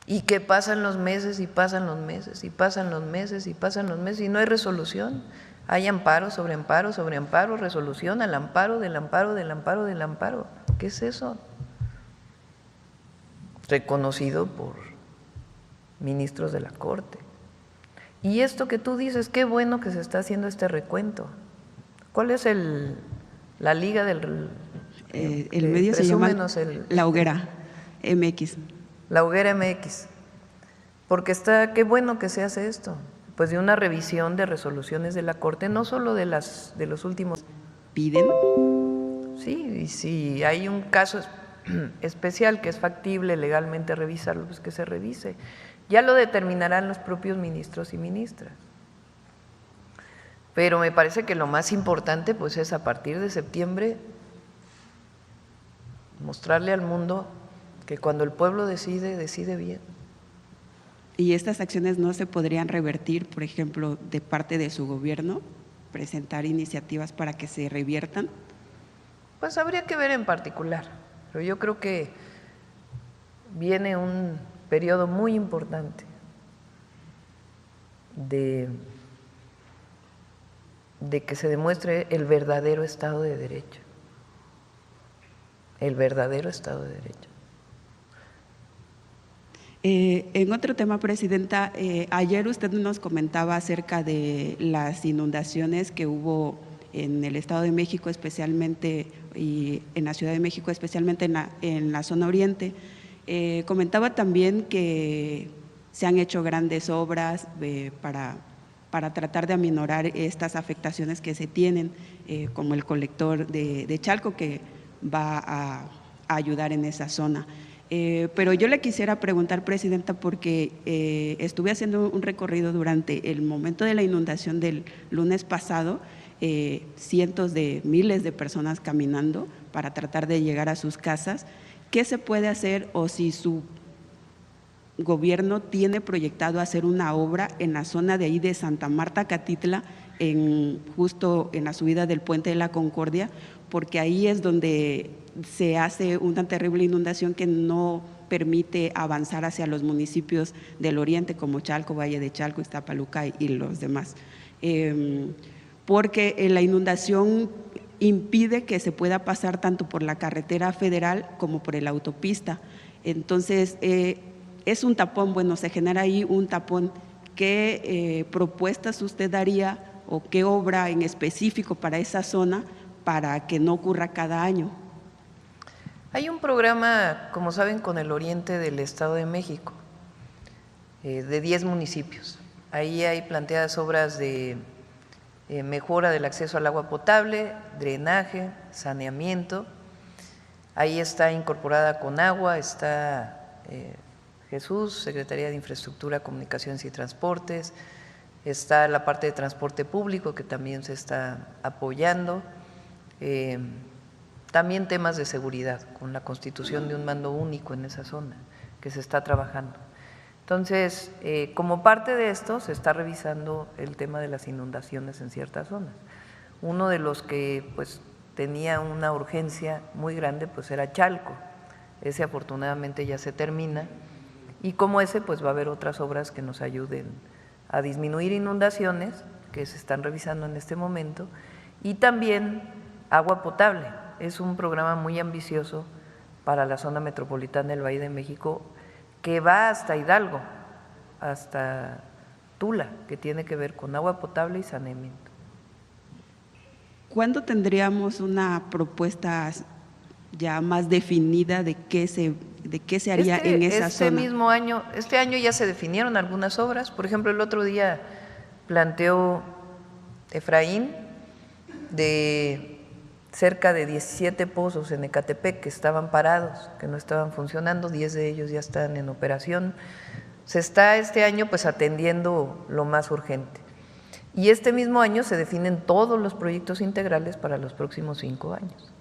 y que pasan los meses y pasan los meses y pasan los meses y pasan los meses y no hay resolución. Hay amparo sobre amparo sobre amparo, resolución al amparo del amparo del amparo del amparo. ¿Qué es eso? Reconocido por ministros de la Corte. Y esto que tú dices, qué bueno que se está haciendo este recuento. ¿Cuál es la liga del… el medio se llama La Hoguera MX. La Hoguera MX. Porque qué bueno que se hace esto, pues de una revisión de resoluciones de la Corte, no solo de los últimos… Piden Sí, y si hay un caso especial que es factible legalmente revisarlo, pues que se revise. Ya lo determinarán los propios ministros y ministras. Pero me parece que lo más importante pues es a partir de septiembre mostrarle al mundo que cuando el pueblo decide, decide bien. ¿Y estas acciones no se podrían revertir, por ejemplo, de parte de su gobierno? ¿Presentar iniciativas para que se reviertan? Pues habría que ver en particular, pero yo creo que viene un periodo muy importante de que se demuestre el verdadero Estado de Derecho. El verdadero Estado de Derecho. En otro tema, Presidenta, ayer usted nos comentaba acerca de las inundaciones que hubo en el Estado de México especialmente y en la Ciudad de México especialmente en la zona oriente. Comentaba también que se han hecho grandes obras para tratar de aminorar estas afectaciones que se tienen, como el colector de Chalco que va a ayudar en esa zona. Pero yo le quisiera preguntar, Presidenta, porque estuve haciendo un recorrido durante el momento de la inundación del lunes pasado, cientos de miles de personas caminando para tratar de llegar a sus casas. ¿Qué se puede hacer o si su gobierno tiene proyectado hacer una obra en la zona de ahí de Santa Marta, Catitla, justo en la subida del Puente de la Concordia? Porque ahí es donde se hace una terrible inundación que no permite avanzar hacia los municipios del oriente como Chalco, Valle de Chalco, Iztapaluca y los demás. Porque la inundación impide que se pueda pasar tanto por la carretera federal como por la autopista. Entonces, es un tapón, bueno, se genera ahí un tapón. ¿Qué propuestas usted daría o qué obra en específico para esa zona para que no ocurra cada año? Hay un programa, como saben, con el oriente del Estado de México, de 10 municipios. Ahí hay planteadas obras de mejora del acceso al agua potable, drenaje, saneamiento. Ahí está incorporada Conagua, está Jesús, Secretaría de Infraestructura, Comunicaciones y Transportes, está la parte de transporte público que también se está apoyando. También temas de seguridad, con la constitución de un mando único en esa zona, que se está trabajando. Entonces, como parte de esto, se está revisando el tema de las inundaciones en ciertas zonas. Uno de los que pues tenía una urgencia muy grande pues era Chalco. Ese afortunadamente ya se termina y como ese pues va a haber otras obras que nos ayuden a disminuir inundaciones que se están revisando en este momento y también agua potable. Es un programa muy ambicioso para la zona metropolitana del Valle de México que va hasta Hidalgo, hasta Tula, que tiene que ver con agua potable y saneamiento. ¿Cuándo tendríamos una propuesta ya más definida de qué se haría en esa zona? Mismo año, este año ya se definieron algunas obras. Por ejemplo, el otro día planteó Efraín de cerca de 17 pozos en Ecatepec que estaban parados, que no estaban funcionando, 10 de ellos ya están en operación. Se está este año pues atendiendo lo más urgente. Y este mismo año se definen todos los proyectos integrales para los próximos 5 años.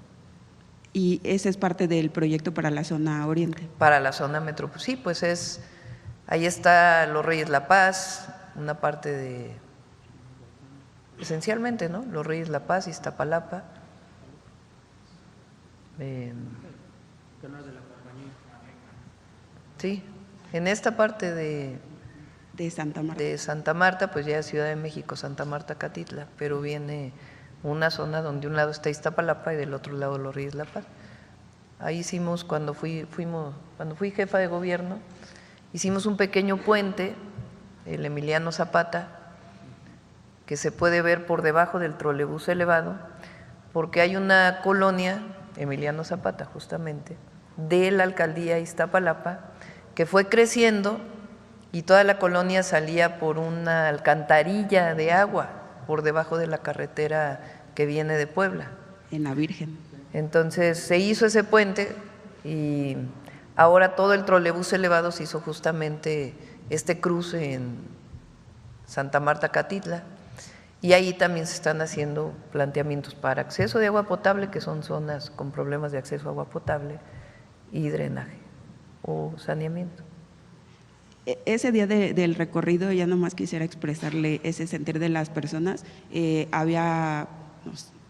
¿Y ese es parte del proyecto para la zona oriente? Para la zona metropolitana, sí, pues ahí está Los Reyes La Paz, una parte de, esencialmente, ¿no? Los Reyes La Paz, Iztapalapa. Sí, en esta parte de Santa Marta, pues ya es Ciudad de México, Santa Marta, Catitla, pero viene una zona donde un lado está Iztapalapa y del otro lado Los Reyes La Paz. Ahí hicimos, cuando fui jefa de gobierno, hicimos un pequeño puente, el Emiliano Zapata, que se puede ver por debajo del trolebús elevado, porque hay una colonia, Emiliano Zapata justamente, de la alcaldía Iztapalapa, que fue creciendo y toda la colonia salía por una alcantarilla de agua por debajo de la carretera que viene de Puebla. En la Virgen. Entonces se hizo ese puente y ahora todo el trolebús elevado se hizo justamente este cruce en Santa Marta, Catitla, y ahí también se están haciendo planteamientos para acceso de agua potable, que son zonas con problemas de acceso a agua potable, y drenaje o saneamiento. Ese día del recorrido, ya nomás quisiera expresarle ese sentir de las personas. Había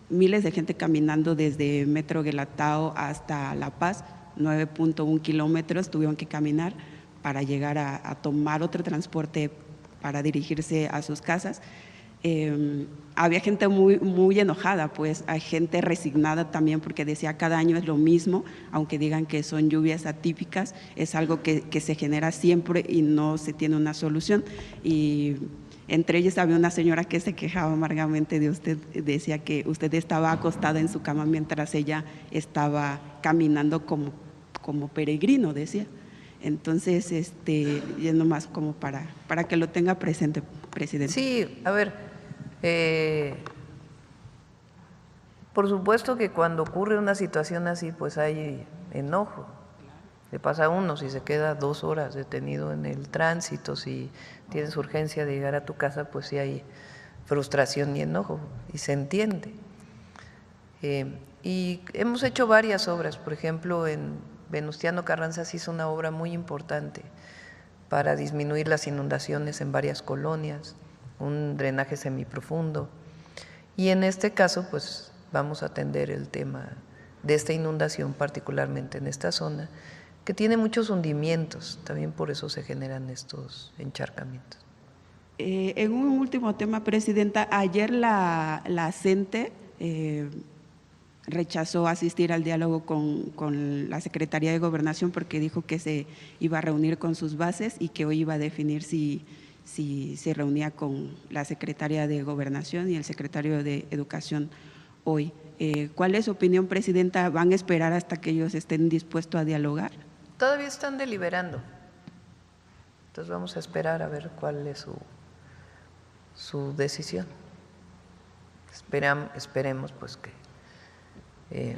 miles de gente caminando desde Metro Guelatao hasta La Paz, 9.1 kilómetros tuvieron que caminar para llegar a tomar otro transporte para dirigirse a sus casas. Había gente muy enojada, pues hay gente resignada también porque decía cada año es lo mismo, aunque digan que son lluvias atípicas, es algo que se genera siempre y no se tiene una solución. Y entre ellos había una señora que se quejaba amargamente de usted, decía que usted estaba acostada en su cama mientras ella estaba caminando como peregrino, decía. Entonces, yendo más como para que lo tenga presente, presidente. Sí, a ver, por supuesto que cuando ocurre una situación así, pues hay enojo. Le pasa a uno si se queda 2 horas detenido en el tránsito, si tienes urgencia de llegar a tu casa, pues sí hay frustración y enojo, y se entiende. Y hemos hecho varias obras, por ejemplo, en Venustiano Carranza se hizo una obra muy importante para disminuir las inundaciones en varias colonias, un drenaje semiprofundo. Y en este caso, pues vamos a atender el tema de esta inundación, particularmente en esta zona, que tiene muchos hundimientos, también por eso se generan estos encharcamientos. En un último tema, presidenta, ayer la CENTE rechazó asistir al diálogo con la Secretaría de Gobernación porque dijo que se iba a reunir con sus bases y que hoy iba a definir si se reunía con la Secretaría de Gobernación y el Secretario de Educación hoy. ¿Cuál es su opinión, presidenta? ¿Van a esperar hasta que ellos estén dispuestos a dialogar? Todavía están deliberando, entonces vamos a esperar a ver cuál es su decisión. Esperemos pues que,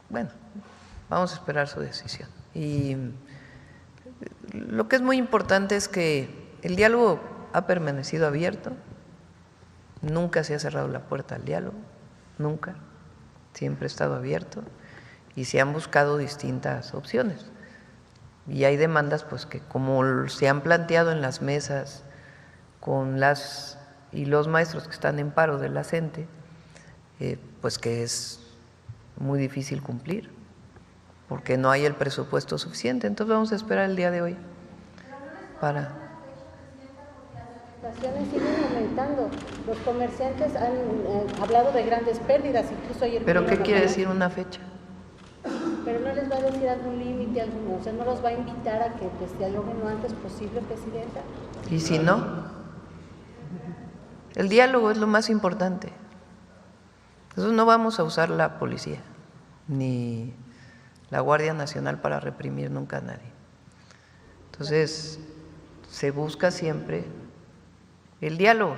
bueno, vamos a esperar su decisión. Y lo que es muy importante es que el diálogo ha permanecido abierto, nunca se ha cerrado la puerta al diálogo, nunca, siempre ha estado abierto y se han buscado distintas opciones. Y hay demandas pues que como se han planteado en las mesas con las y los maestros que están en paro de la CENTE, pues que es muy difícil cumplir porque no hay el presupuesto suficiente. Entonces vamos a esperar el día de hoy para… Las afectaciones siguen aumentando. Los comerciantes han hablado de grandes pérdidas, incluso ayer… ¿Pero qué quiere decir una fecha? Pero no les va a decir algún límite, o sea, no los va a invitar a que pues dialoguen lo antes posible, presidenta. ¿Y si no? El diálogo es lo más importante. Entonces no vamos a usar la policía ni la Guardia Nacional para reprimir nunca a nadie. Entonces se busca siempre el diálogo.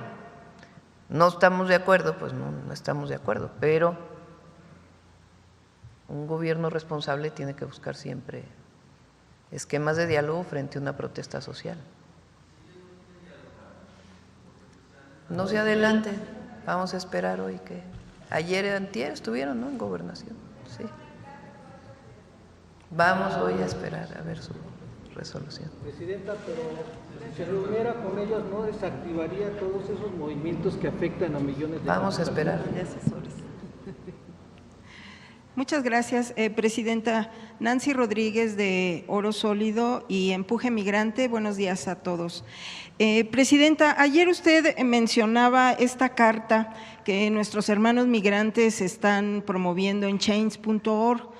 No estamos de acuerdo, pues no estamos de acuerdo, pero un gobierno responsable tiene que buscar siempre esquemas de diálogo frente a una protesta social. No se adelante, vamos a esperar hoy que… Ayer y antier estuvieron, ¿no?, en Gobernación, sí. Vamos hoy a esperar a ver su resolución. Presidenta, pero si se reuniera con ellos, ¿no desactivaría todos esos movimientos que afectan a millones de… Vamos a esperar. Muchas gracias, Presidenta. Nancy Rodríguez de Oro Sólido y Empuje Migrante, buenos días a todos. Presidenta, ayer usted mencionaba esta carta que nuestros hermanos migrantes están promoviendo en change.org.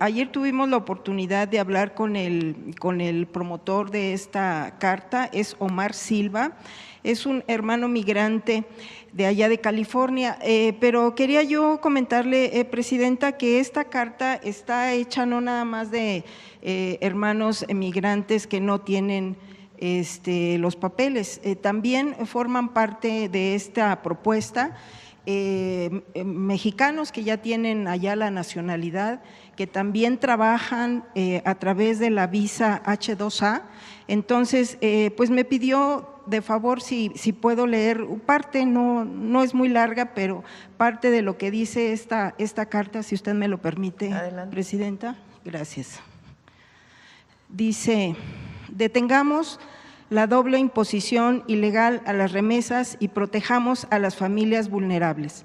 Ayer tuvimos la oportunidad de hablar con el promotor de esta carta, es Omar Silva, es un hermano migrante de allá de California, pero quería yo comentarle, Presidenta, que esta carta está hecha no nada más de hermanos migrantes que no tienen los papeles, también forman parte de esta propuesta mexicanos que ya tienen allá la nacionalidad, que también trabajan a través de la visa H2A. Entonces, pues me pidió de favor si puedo leer parte, no es muy larga, pero parte de lo que dice esta carta, si usted me lo permite. Adelante. Presidenta. Gracias. Dice: detengamos la doble imposición ilegal a las remesas y protejamos a las familias vulnerables.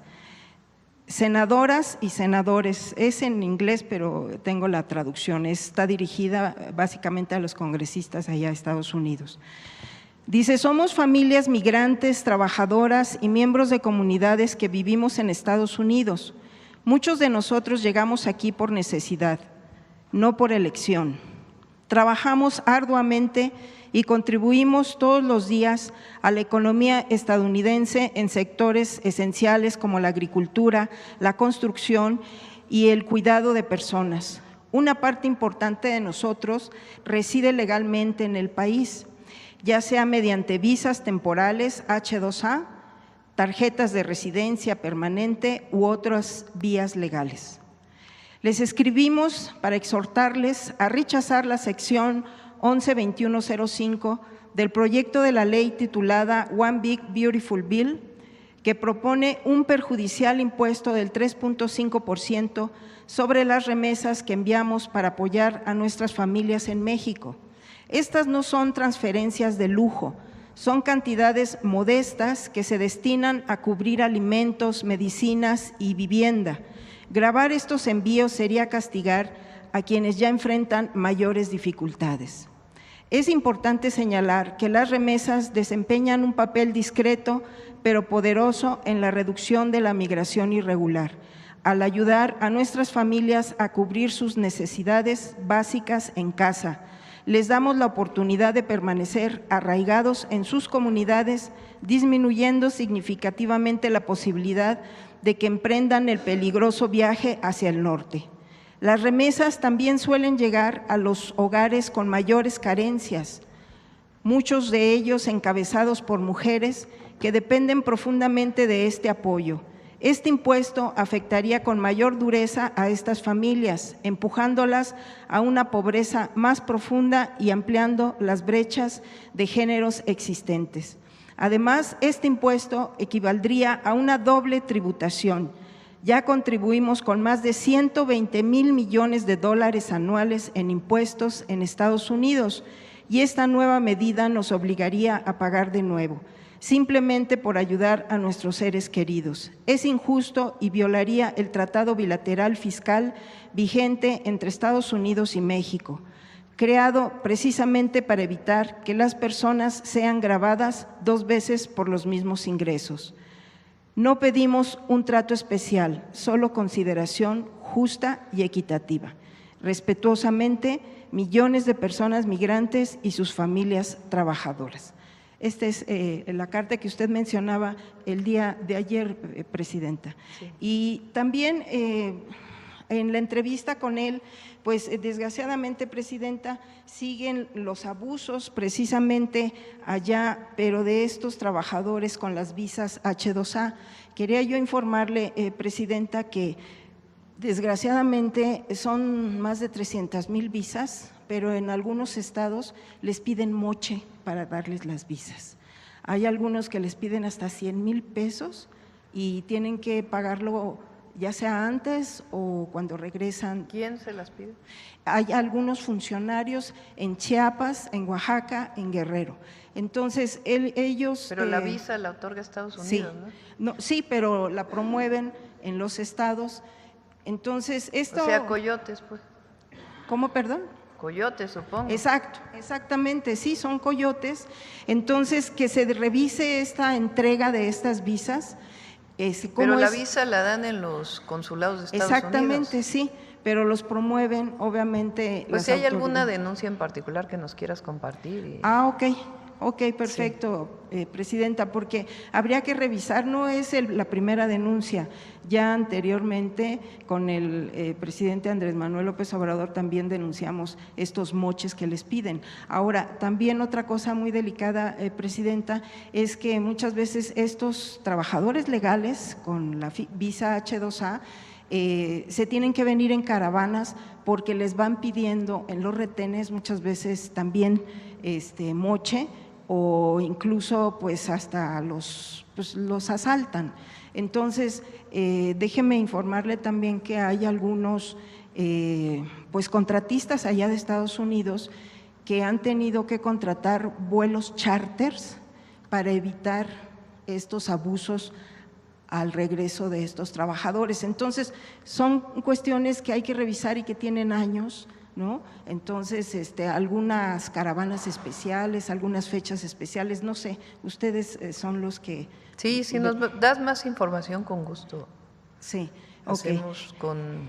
Senadoras y senadores, es en inglés, pero tengo la traducción, está dirigida básicamente a los congresistas allá de Estados Unidos. Dice: somos familias migrantes, trabajadoras y miembros de comunidades que vivimos en Estados Unidos. Muchos de nosotros llegamos aquí por necesidad, no por elección. Trabajamos arduamente y contribuimos todos los días a la economía estadounidense en sectores esenciales como la agricultura, la construcción y el cuidado de personas. Una parte importante de nosotros reside legalmente en el país, ya sea mediante visas temporales H2A, tarjetas de residencia permanente u otras vías legales. Les escribimos para exhortarles a rechazar la sección 112105 del proyecto de la ley titulada One Big Beautiful Bill, que propone un perjudicial impuesto del 3.5% sobre las remesas que enviamos para apoyar a nuestras familias en México. Estas no son transferencias de lujo, son cantidades modestas que se destinan a cubrir alimentos, medicinas y vivienda. Gravar estos envíos sería castigar a quienes ya enfrentan mayores dificultades. Es importante señalar que las remesas desempeñan un papel discreto pero poderoso en la reducción de la migración irregular, al ayudar a nuestras familias a cubrir sus necesidades básicas en casa. Les damos la oportunidad de permanecer arraigados en sus comunidades, disminuyendo significativamente la posibilidad de que emprendan el peligroso viaje hacia el norte. Las remesas también suelen llegar a los hogares con mayores carencias, muchos de ellos encabezados por mujeres que dependen profundamente de este apoyo. Este impuesto afectaría con mayor dureza a estas familias, empujándolas a una pobreza más profunda y ampliando las brechas de géneros existentes. Además, este impuesto equivaldría a una doble tributación. Ya contribuimos con más de 120,000 millones de dólares anuales en impuestos en Estados Unidos y esta nueva medida nos obligaría a pagar de nuevo, simplemente por ayudar a nuestros seres queridos. Es injusto y violaría el tratado bilateral fiscal vigente entre Estados Unidos y México, creado precisamente para evitar que las personas sean gravadas 2 veces por los mismos ingresos. No pedimos un trato especial, solo consideración justa y equitativa. Respetuosamente, millones de personas migrantes y sus familias trabajadoras. Esta es la carta que usted mencionaba el día de ayer, Presidenta. Sí. Y también en la entrevista con él, pues desgraciadamente, Presidenta, siguen los abusos precisamente allá, pero de estos trabajadores con las visas H2A. Quería yo informarle, Presidenta, que desgraciadamente son más de 300,000 visas, pero en algunos estados les piden moche para darles las visas. Hay algunos que les piden hasta 100,000 pesos y tienen que pagarlo ya sea antes o cuando regresan. ¿Quién se las pide? Hay algunos funcionarios en Chiapas, en Oaxaca, en Guerrero. Entonces, ellos… Pero la visa la otorga Estados Unidos, sí, ¿no? Sí, pero la promueven en los estados. Entonces, esto… O sea, coyotes, pues. ¿Cómo, perdón? Coyotes, supongo. Exacto, exactamente, sí, son coyotes. Entonces, que se revise esta entrega de estas visas. Pero la visa la dan en los consulados de Estados Unidos. Exactamente, sí, pero los promueven, obviamente. Pues si hay alguna denuncia en particular que nos quieras compartir. Ok, Ok, perfecto, Presidenta, porque habría que revisar, no es la primera denuncia, ya anteriormente con el presidente Andrés Manuel López Obrador también denunciamos estos moches que les piden. Ahora, también otra cosa muy delicada, Presidenta, es que muchas veces estos trabajadores legales con la visa H2A se tienen que venir en caravanas porque les van pidiendo en los retenes muchas veces también moche, o incluso pues hasta los asaltan. Entonces, déjeme informarle también que hay algunos pues contratistas allá de Estados Unidos que han tenido que contratar vuelos charters para evitar estos abusos al regreso de estos trabajadores. Entonces, son cuestiones que hay que revisar y que tienen años, ¿no? Entonces, algunas caravanas especiales, algunas fechas especiales, no sé, ustedes son los que… Sí, si nos das más información, con gusto. Sí, ok. Hacemos con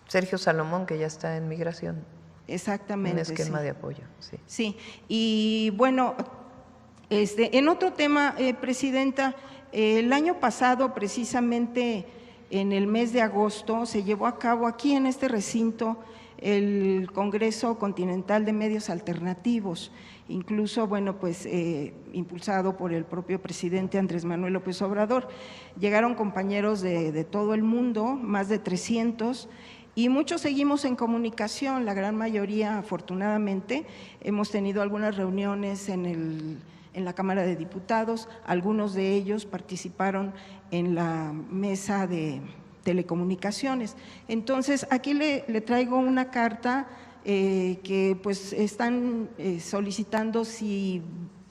Sergio Salomón, que ya está en migración. Exactamente. Un esquema sí. de apoyo, sí. Sí, y bueno, en otro tema, Presidenta, el año pasado, precisamente en el mes de agosto, se llevó a cabo aquí en este recinto el Congreso Continental de Medios Alternativos, incluso, bueno, pues impulsado por el propio presidente Andrés Manuel López Obrador. Llegaron compañeros de todo el mundo, más de 300, y muchos seguimos en comunicación, la gran mayoría, afortunadamente. Hemos tenido algunas reuniones en la Cámara de Diputados, algunos de ellos participaron en la mesa de telecomunicaciones. Entonces, aquí le traigo una carta que pues están solicitando si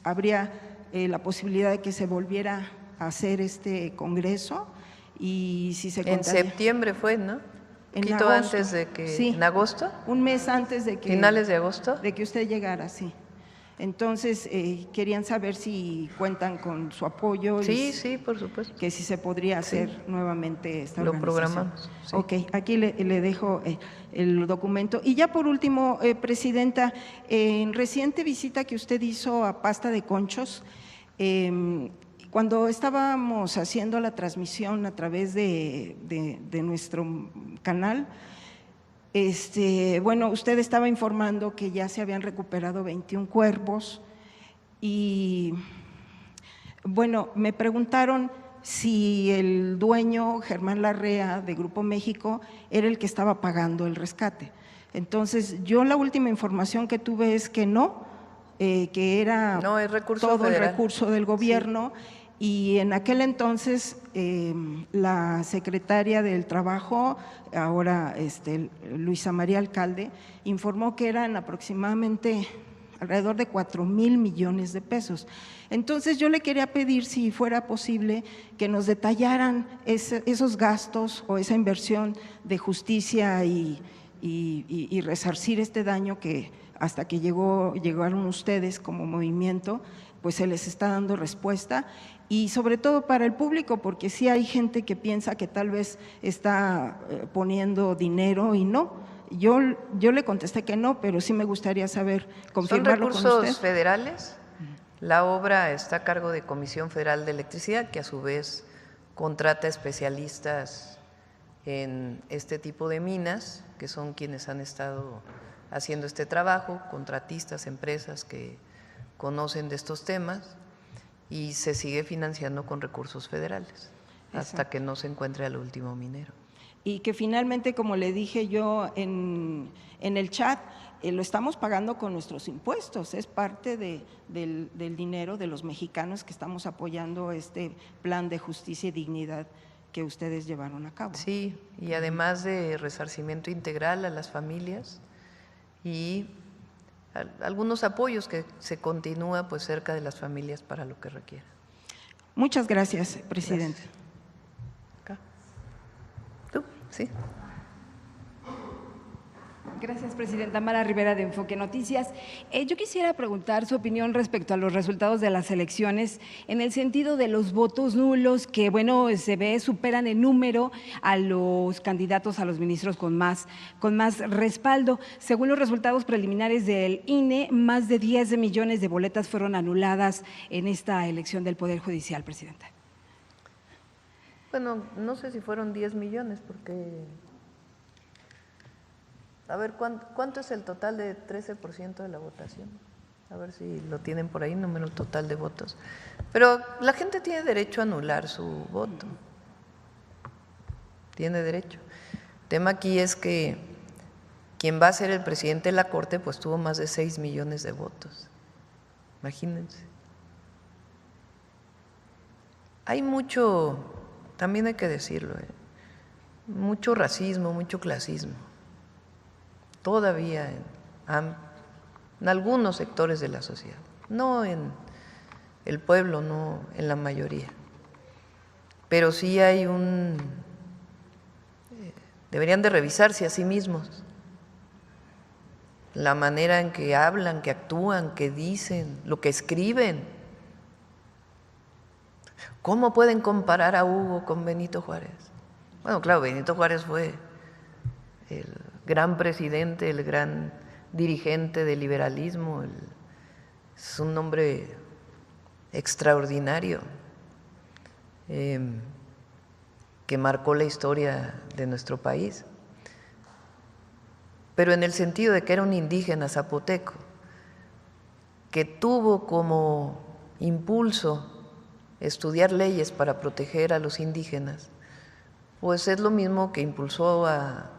habría la posibilidad de que se volviera a hacer este congreso y si se En contaría. septiembre fue, ¿no? En Poquito agosto. antes de que… Sí. ¿En agosto? Un mes antes de que… ¿Finales de agosto? De que usted llegara, sí. Entonces, querían saber si cuentan con su apoyo. Sí, sí, por supuesto. Que si se podría hacer nuevamente esta Lo organización. programamos, sí. Ok, aquí le dejo el documento. Y ya por último, Presidenta, en reciente visita que usted hizo a Pasta de Conchos, cuando estábamos haciendo la transmisión a través de nuestro canal, bueno, usted estaba informando que ya se habían recuperado 21 cuervos y, bueno, me preguntaron si el dueño, Germán Larrea, de Grupo México, era el que estaba pagando el rescate. Entonces, yo la última información que tuve es que no, que era No, es recurso todo federal. el recurso del gobierno. Sí. Y en aquel entonces la secretaria del Trabajo, ahora Luisa María Alcalde, informó que eran aproximadamente alrededor de 4,000 millones de pesos. Entonces yo le quería pedir si fuera posible que nos detallaran esos gastos o esa inversión de justicia y resarcir este daño que hasta que llegaron ustedes como movimiento, pues se les está dando respuesta. Y sobre todo para el público, porque sí hay gente que piensa que tal vez está poniendo dinero y no. Yo le contesté que no, pero sí me gustaría saber, confirmarlo con usted. Son recursos federales. La obra está a cargo de Comisión Federal de Electricidad, que a su vez contrata especialistas en este tipo de minas, que son quienes han estado haciendo este trabajo, contratistas, empresas que conocen de estos temas, y se sigue financiando con recursos federales hasta que no se encuentre al último minero. Y que finalmente, como le dije yo en el chat, lo estamos pagando con nuestros impuestos, es parte del dinero de los mexicanos que estamos apoyando este plan de justicia y dignidad que ustedes llevaron a cabo. Sí, y además de resarcimiento integral a las familias y algunos apoyos que se continúa pues cerca de las familias para lo que requiera. Muchas gracias, Presidente. Gracias. ¿Tú? Sí. Gracias, presidenta. Mara Rivera, de Enfoque Noticias. Yo quisiera preguntar su opinión respecto a los resultados de las elecciones en el sentido de los votos nulos que, bueno, se ve superan en número a los candidatos a los ministros con más respaldo. Según los resultados preliminares del INE, más de 10 millones de boletas fueron anuladas en esta elección del Poder Judicial, presidenta. Bueno, no sé si fueron 10 millones, porque… A ver, ¿cuánto es el total de 13% de la votación? A ver si lo tienen por ahí, número total de votos. Pero la gente tiene derecho a anular su voto. Tiene derecho. El tema aquí es que quien va a ser el presidente de la Corte pues tuvo más de 6 millones de votos. Imagínense. Hay mucho, también hay que decirlo, mucho racismo, mucho clasismo. Todavía en algunos sectores de la sociedad, no en el pueblo, no en la mayoría, pero sí hay deberían de revisarse a sí mismos, la manera en que hablan, que actúan, que dicen, lo que escriben. ¿Cómo pueden comparar a Hugo con Benito Juárez? Bueno, claro, Benito Juárez fue el gran presidente, el gran dirigente del liberalismo, es un hombre extraordinario que marcó la historia de nuestro país, pero en el sentido de que era un indígena zapoteco que tuvo como impulso estudiar leyes para proteger a los indígenas, pues es lo mismo que impulsó a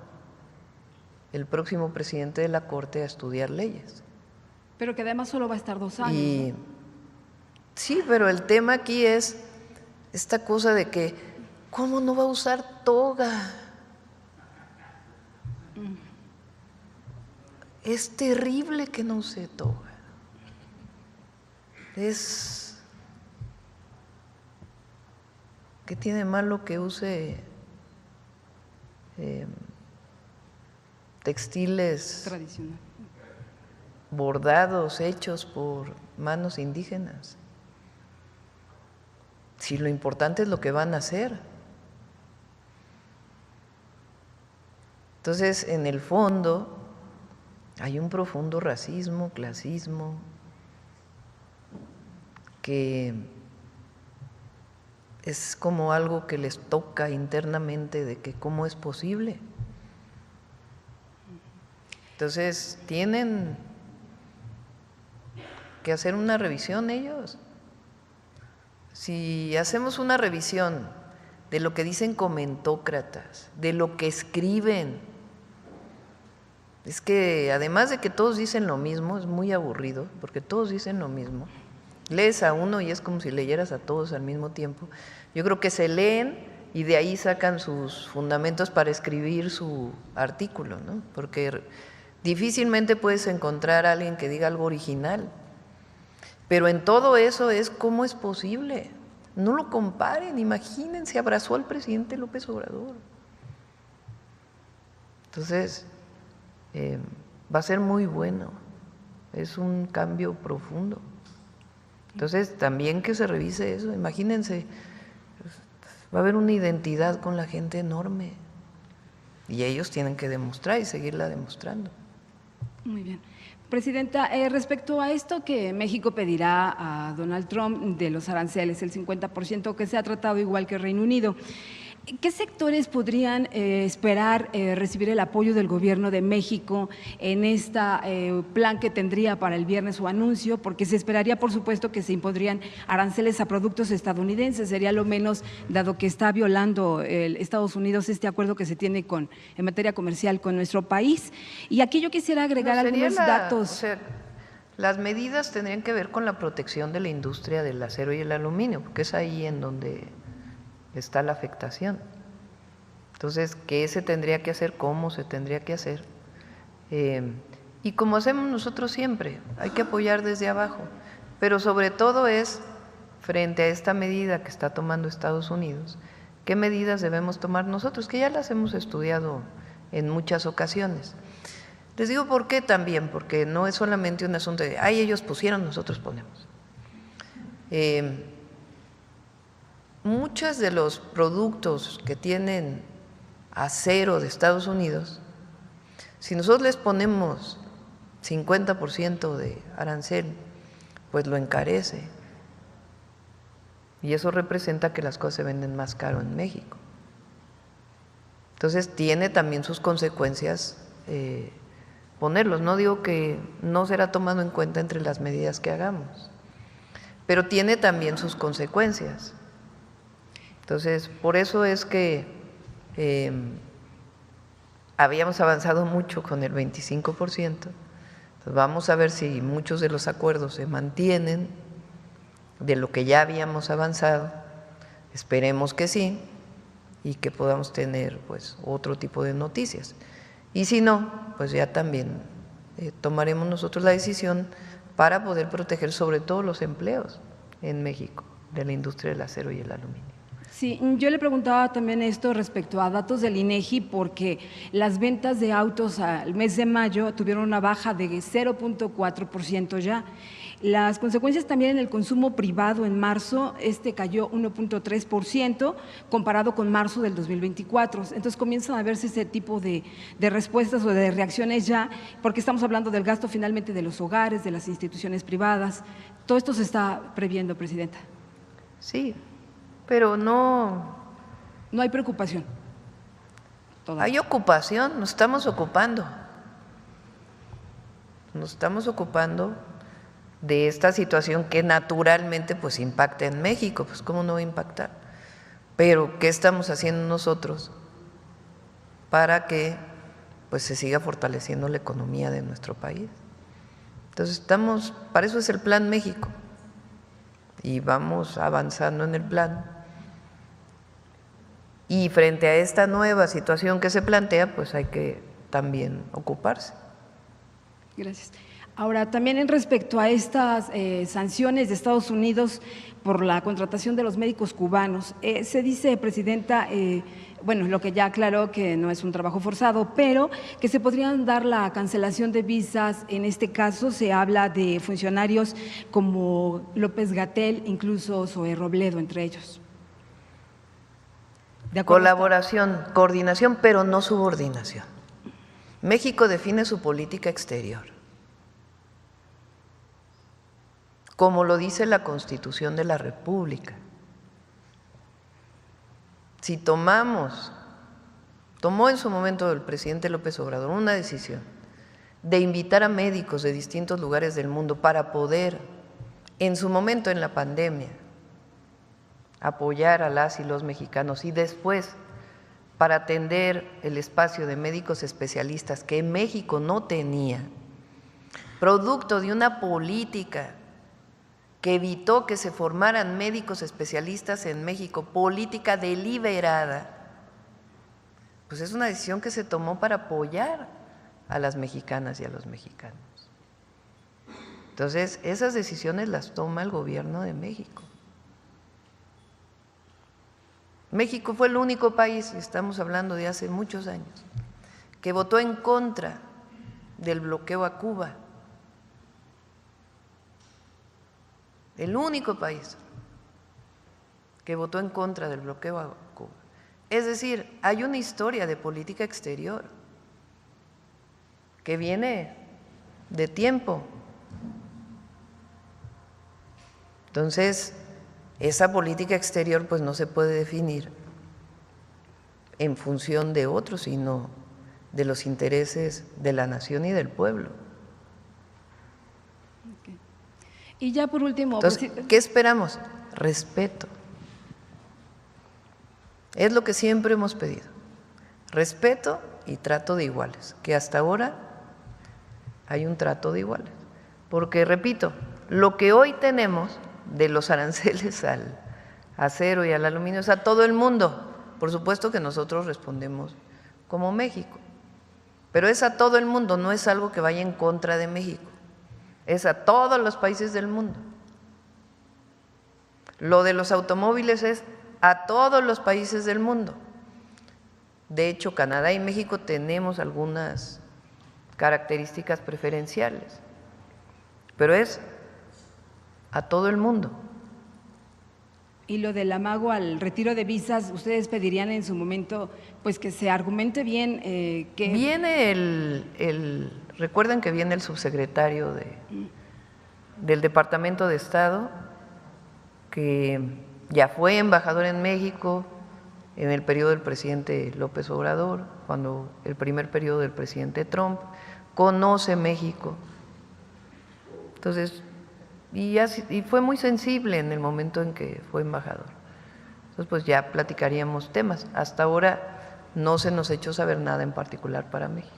el próximo presidente de la Corte a estudiar leyes. Pero que además solo va a estar 2 años. ¿No? Sí, pero el tema aquí es esta cosa de que, ¿cómo no va a usar toga? Es terrible que no use toga. ¿Qué tiene malo que use textiles tradicional, bordados, hechos por manos indígenas? Si lo importante es lo que van a hacer. Entonces, en el fondo, hay un profundo racismo, clasismo, que es como algo que les toca internamente de que cómo es posible. Entonces, tienen que hacer una revisión ellos. Si hacemos una revisión de lo que dicen comentócratas, de lo que escriben, es que además de que todos dicen lo mismo, es muy aburrido, porque todos dicen lo mismo. Lees a uno y es como si leyeras a todos al mismo tiempo. Yo creo que se leen y de ahí sacan sus fundamentos para escribir su artículo, ¿no? Porque difícilmente puedes encontrar a alguien que diga algo original. Pero en todo eso es cómo es posible. No lo comparen, imagínense, abrazó al presidente López Obrador. Entonces, va a ser muy bueno, es un cambio profundo. Entonces, también que se revise eso, imagínense, va a haber una identidad con la gente enorme y ellos tienen que demostrar y seguirla demostrando. Muy bien. Presidenta, respecto a esto que México pedirá a Donald Trump de los aranceles, el 50% que se ha tratado igual que Reino Unido, ¿qué sectores podrían esperar recibir el apoyo del Gobierno de México en este plan que tendría para el viernes su anuncio? Porque se esperaría, por supuesto, que se impondrían aranceles a productos estadounidenses, sería lo menos, dado que está violando Estados Unidos este acuerdo que se tiene en materia comercial con nuestro país. Y aquí yo quisiera agregar algunos datos. O sea, las medidas tendrían que ver con la protección de la industria del acero y el aluminio, porque es ahí en donde está la afectación. Entonces, ¿qué se tendría que hacer? ¿Cómo se tendría que hacer? Y como hacemos nosotros siempre, hay que apoyar desde abajo, pero sobre todo es frente a esta medida que está tomando Estados Unidos, ¿qué medidas debemos tomar nosotros? Que ya las hemos estudiado en muchas ocasiones. Les digo por qué también, porque no es solamente un asunto de, ay, ellos pusieron, nosotros ponemos. Muchos de los productos que tienen acero de Estados Unidos, si nosotros les ponemos 50% de arancel, pues lo encarece. Y eso representa que las cosas se venden más caro en México. Entonces tiene también sus consecuencias ponerlos. No digo que no será tomado en cuenta entre las medidas que hagamos, pero tiene también sus consecuencias. Entonces, por eso es que habíamos avanzado mucho con el 25%. Entonces, vamos a ver si muchos de los acuerdos se mantienen de lo que ya habíamos avanzado. Esperemos que sí, y que podamos tener pues otro tipo de noticias. Y si no, pues ya también tomaremos nosotros la decisión para poder proteger sobre todo los empleos en México de la industria del acero y el aluminio. Sí, yo le preguntaba también esto respecto a datos del INEGI, porque las ventas de autos al mes de mayo tuvieron una baja de 0.4% ya. Las consecuencias también en el consumo privado en marzo, cayó 1.3% comparado con marzo del 2024. Entonces comienzan a verse ese tipo de respuestas o de reacciones ya, porque estamos hablando del gasto finalmente de los hogares, de las instituciones privadas. Todo esto se está previendo, Presidenta. Sí, pero no hay preocupación. Todavía. Hay ocupación, nos estamos ocupando. Nos estamos ocupando de esta situación que naturalmente pues impacta en México, pues cómo no va a impactar. Pero ¿qué estamos haciendo nosotros para que pues se siga fortaleciendo la economía de nuestro país? Entonces para eso es el Plan México y vamos avanzando en el plan. Y frente a esta nueva situación que se plantea, pues hay que también ocuparse. Gracias. Ahora, también en respecto a estas sanciones de Estados Unidos por la contratación de los médicos cubanos, se dice, Presidenta, bueno, lo que ya aclaró que no es un trabajo forzado, pero que se podrían dar la cancelación de visas. En este caso se habla de funcionarios como López-Gatell, incluso Zoé Robledo, entre ellos. Colaboración, coordinación, pero no subordinación. México define su política exterior, como lo dice la Constitución de la República. Si tomó en su momento el presidente López Obrador una decisión de invitar a médicos de distintos lugares del mundo para poder, en su momento en la pandemia, apoyar a las y los mexicanos, y después para atender el espacio de médicos especialistas que México no tenía, producto de una política que evitó que se formaran médicos especialistas en México, política deliberada, pues es una decisión que se tomó para apoyar a las mexicanas y a los mexicanos. Entonces, esas decisiones las toma el gobierno de México. México fue el único país, y estamos hablando de hace muchos años, que votó en contra del bloqueo a Cuba. El único país que votó en contra del bloqueo a Cuba. Es decir, hay una historia de política exterior que viene de tiempo. Entonces, esa política exterior pues no se puede definir en función de otros, sino de los intereses de la nación y del pueblo. Okay. Y ya por último… Entonces, ¿qué esperamos? Respeto. Es lo que siempre hemos pedido. Respeto y trato de iguales, que hasta ahora hay un trato de iguales. Porque, repito, lo que hoy tenemos de los aranceles al acero y al aluminio es a todo el mundo. Por supuesto que nosotros respondemos como México, pero es a todo el mundo, no es algo que vaya en contra de México, es a todos los países del mundo. Lo de los automóviles es a todos los países del mundo. De hecho, Canadá y México tenemos algunas características preferenciales, pero es a todo el mundo. Y lo del amago al retiro de visas, ¿ustedes pedirían en su momento pues que se argumente bien que… Viene recuerden que viene el subsecretario del Departamento de Estado, que ya fue embajador en México en el periodo del presidente López Obrador, cuando el primer periodo del presidente Trump, conoce México. Entonces, y fue muy sensible en el momento en que fue embajador. Entonces, pues ya platicaríamos temas. Hasta ahora no se nos ha hecho saber nada en particular para México.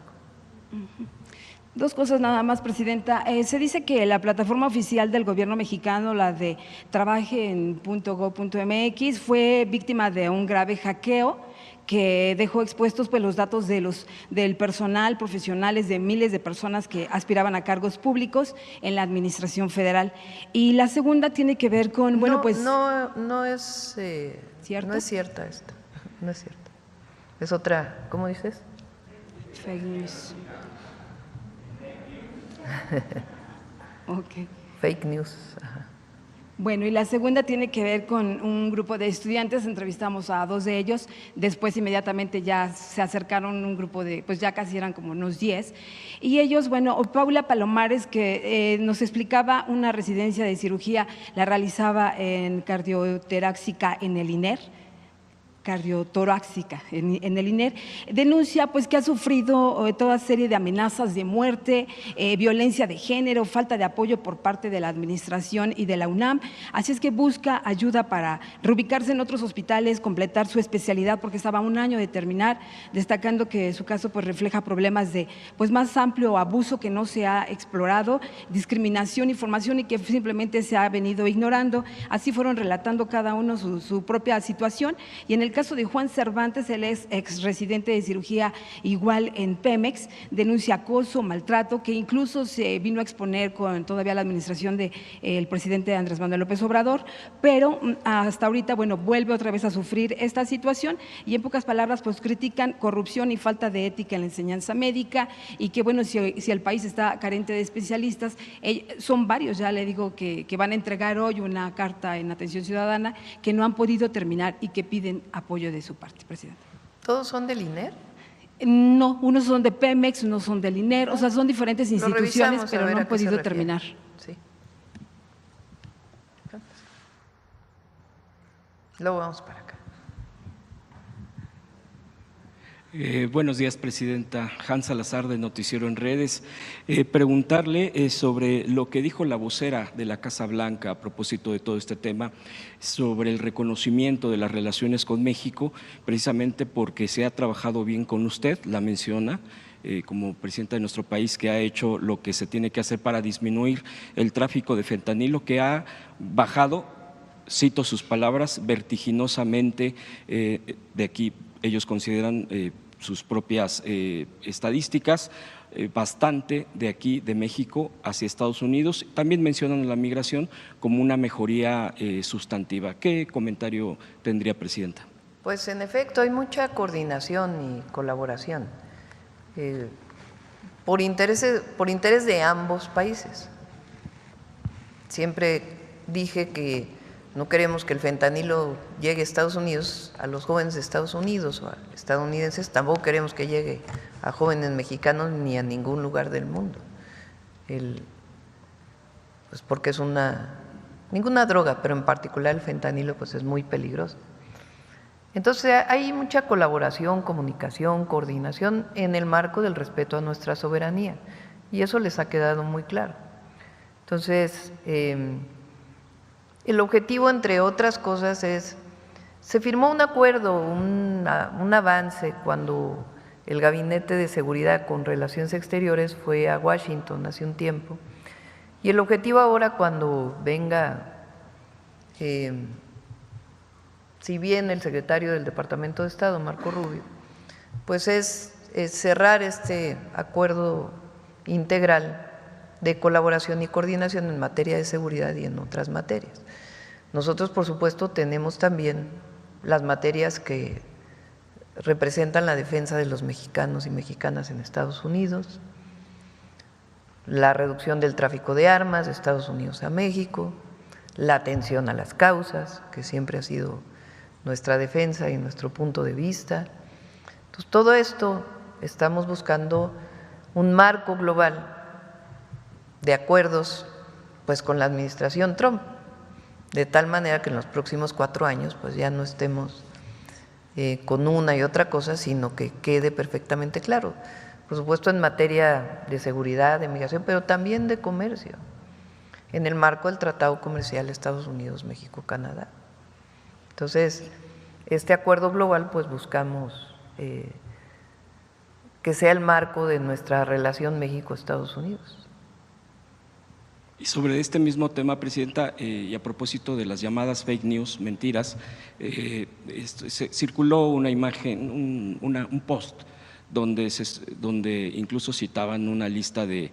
Dos cosas nada más, Presidenta. Se dice que la plataforma oficial del gobierno mexicano, la de trabajen.gov.mx, fue víctima de un grave hackeo que dejó expuestos pues los datos del personal, profesionales, de miles de personas que aspiraban a cargos públicos en la administración federal. Y la segunda tiene que ver con, bueno, no, pues… No es… ¿cierto? No es cierta esta, no es cierta. Es otra, ¿cómo dices? Fake news. Okay. Fake news. Ajá. Bueno, y la segunda tiene que ver con un grupo de estudiantes, entrevistamos a 2 de ellos, después inmediatamente ya se acercaron un grupo de, pues ya casi eran como unos 10, y ellos, bueno, Paula Palomares, que nos explicaba una residencia de cirugía, la realizaba en cardiotorácica en el INER, cardiotorácica en el INER, denuncia pues que ha sufrido toda serie de amenazas de muerte, violencia de género, falta de apoyo por parte de la administración y de la UNAM, así es que busca ayuda para reubicarse en otros hospitales, completar su especialidad porque estaba a 1 año de terminar, destacando que su caso pues refleja problemas de pues más amplio abuso que no se ha explorado, discriminación y formación y que simplemente se ha venido ignorando. Así fueron relatando cada uno su propia situación, y en el caso de Juan Cervantes, él es ex residente de cirugía igual en Pemex, denuncia acoso, maltrato, que incluso se vino a exponer con todavía la administración del presidente Andrés Manuel López Obrador, pero hasta ahorita, bueno, vuelve otra vez a sufrir esta situación y en pocas palabras pues critican corrupción y falta de ética en la enseñanza médica y que bueno, si el país está carente de especialistas, son varios, ya le digo que van a entregar hoy una carta en Atención Ciudadana que no han podido terminar y que piden apoyo de su parte, Presidente. ¿Todos son del INER? No, unos son de Pemex, unos son del INER, o sea, son diferentes instituciones, pero no han podido terminar. Sí. Luego vamos para acá. Buenos días, Presidenta. Hans Salazar, de Noticiero en Redes. Preguntarle sobre lo que dijo la vocera de la Casa Blanca a propósito de todo este tema, sobre el reconocimiento de las relaciones con México, precisamente porque se ha trabajado bien con usted, la menciona, como presidenta de nuestro país, que ha hecho lo que se tiene que hacer para disminuir el tráfico de fentanilo, que ha bajado, cito sus palabras, vertiginosamente. De aquí ellos consideran sus propias estadísticas, bastante de aquí, de México, hacia Estados Unidos. También mencionan la migración como una mejoría sustantiva. ¿Qué comentario tendría, Presidenta? Pues en efecto hay mucha coordinación y colaboración por interés de ambos países. Siempre dije que no queremos que el fentanilo llegue a Estados Unidos, a los jóvenes de Estados Unidos o a estadounidenses, tampoco queremos que llegue a jóvenes mexicanos ni a ningún lugar del mundo. Pues porque es ninguna droga, pero en particular el fentanilo pues es muy peligroso. Entonces hay mucha colaboración, comunicación, coordinación en el marco del respeto a nuestra soberanía y eso les ha quedado muy claro. Entonces, el objetivo, entre otras cosas, se firmó un acuerdo, un avance cuando el Gabinete de Seguridad con Relaciones Exteriores fue a Washington hace un tiempo. Y el objetivo ahora, cuando venga, si bien el secretario del Departamento de Estado, Marco Rubio, pues es cerrar este acuerdo integral de colaboración y coordinación en materia de seguridad y en otras materias. Nosotros, por supuesto, tenemos también las materias que representan la defensa de los mexicanos y mexicanas en Estados Unidos, la reducción del tráfico de armas de Estados Unidos a México, la atención a las causas, que siempre ha sido nuestra defensa y nuestro punto de vista. Entonces, todo esto estamos buscando un marco global de acuerdos pues con la administración Trump, de tal manera que en los próximos 4 años pues ya no estemos con una y otra cosa, sino que quede perfectamente claro. Por supuesto en materia de seguridad, de migración, pero también de comercio, en el marco del Tratado Comercial Estados Unidos, México, Canadá. Entonces, este acuerdo global pues buscamos que sea el marco de nuestra relación México-Estados Unidos. Y sobre este mismo tema, Presidenta, y a propósito de las llamadas fake news, mentiras, circuló una imagen, un post donde incluso citaban una lista de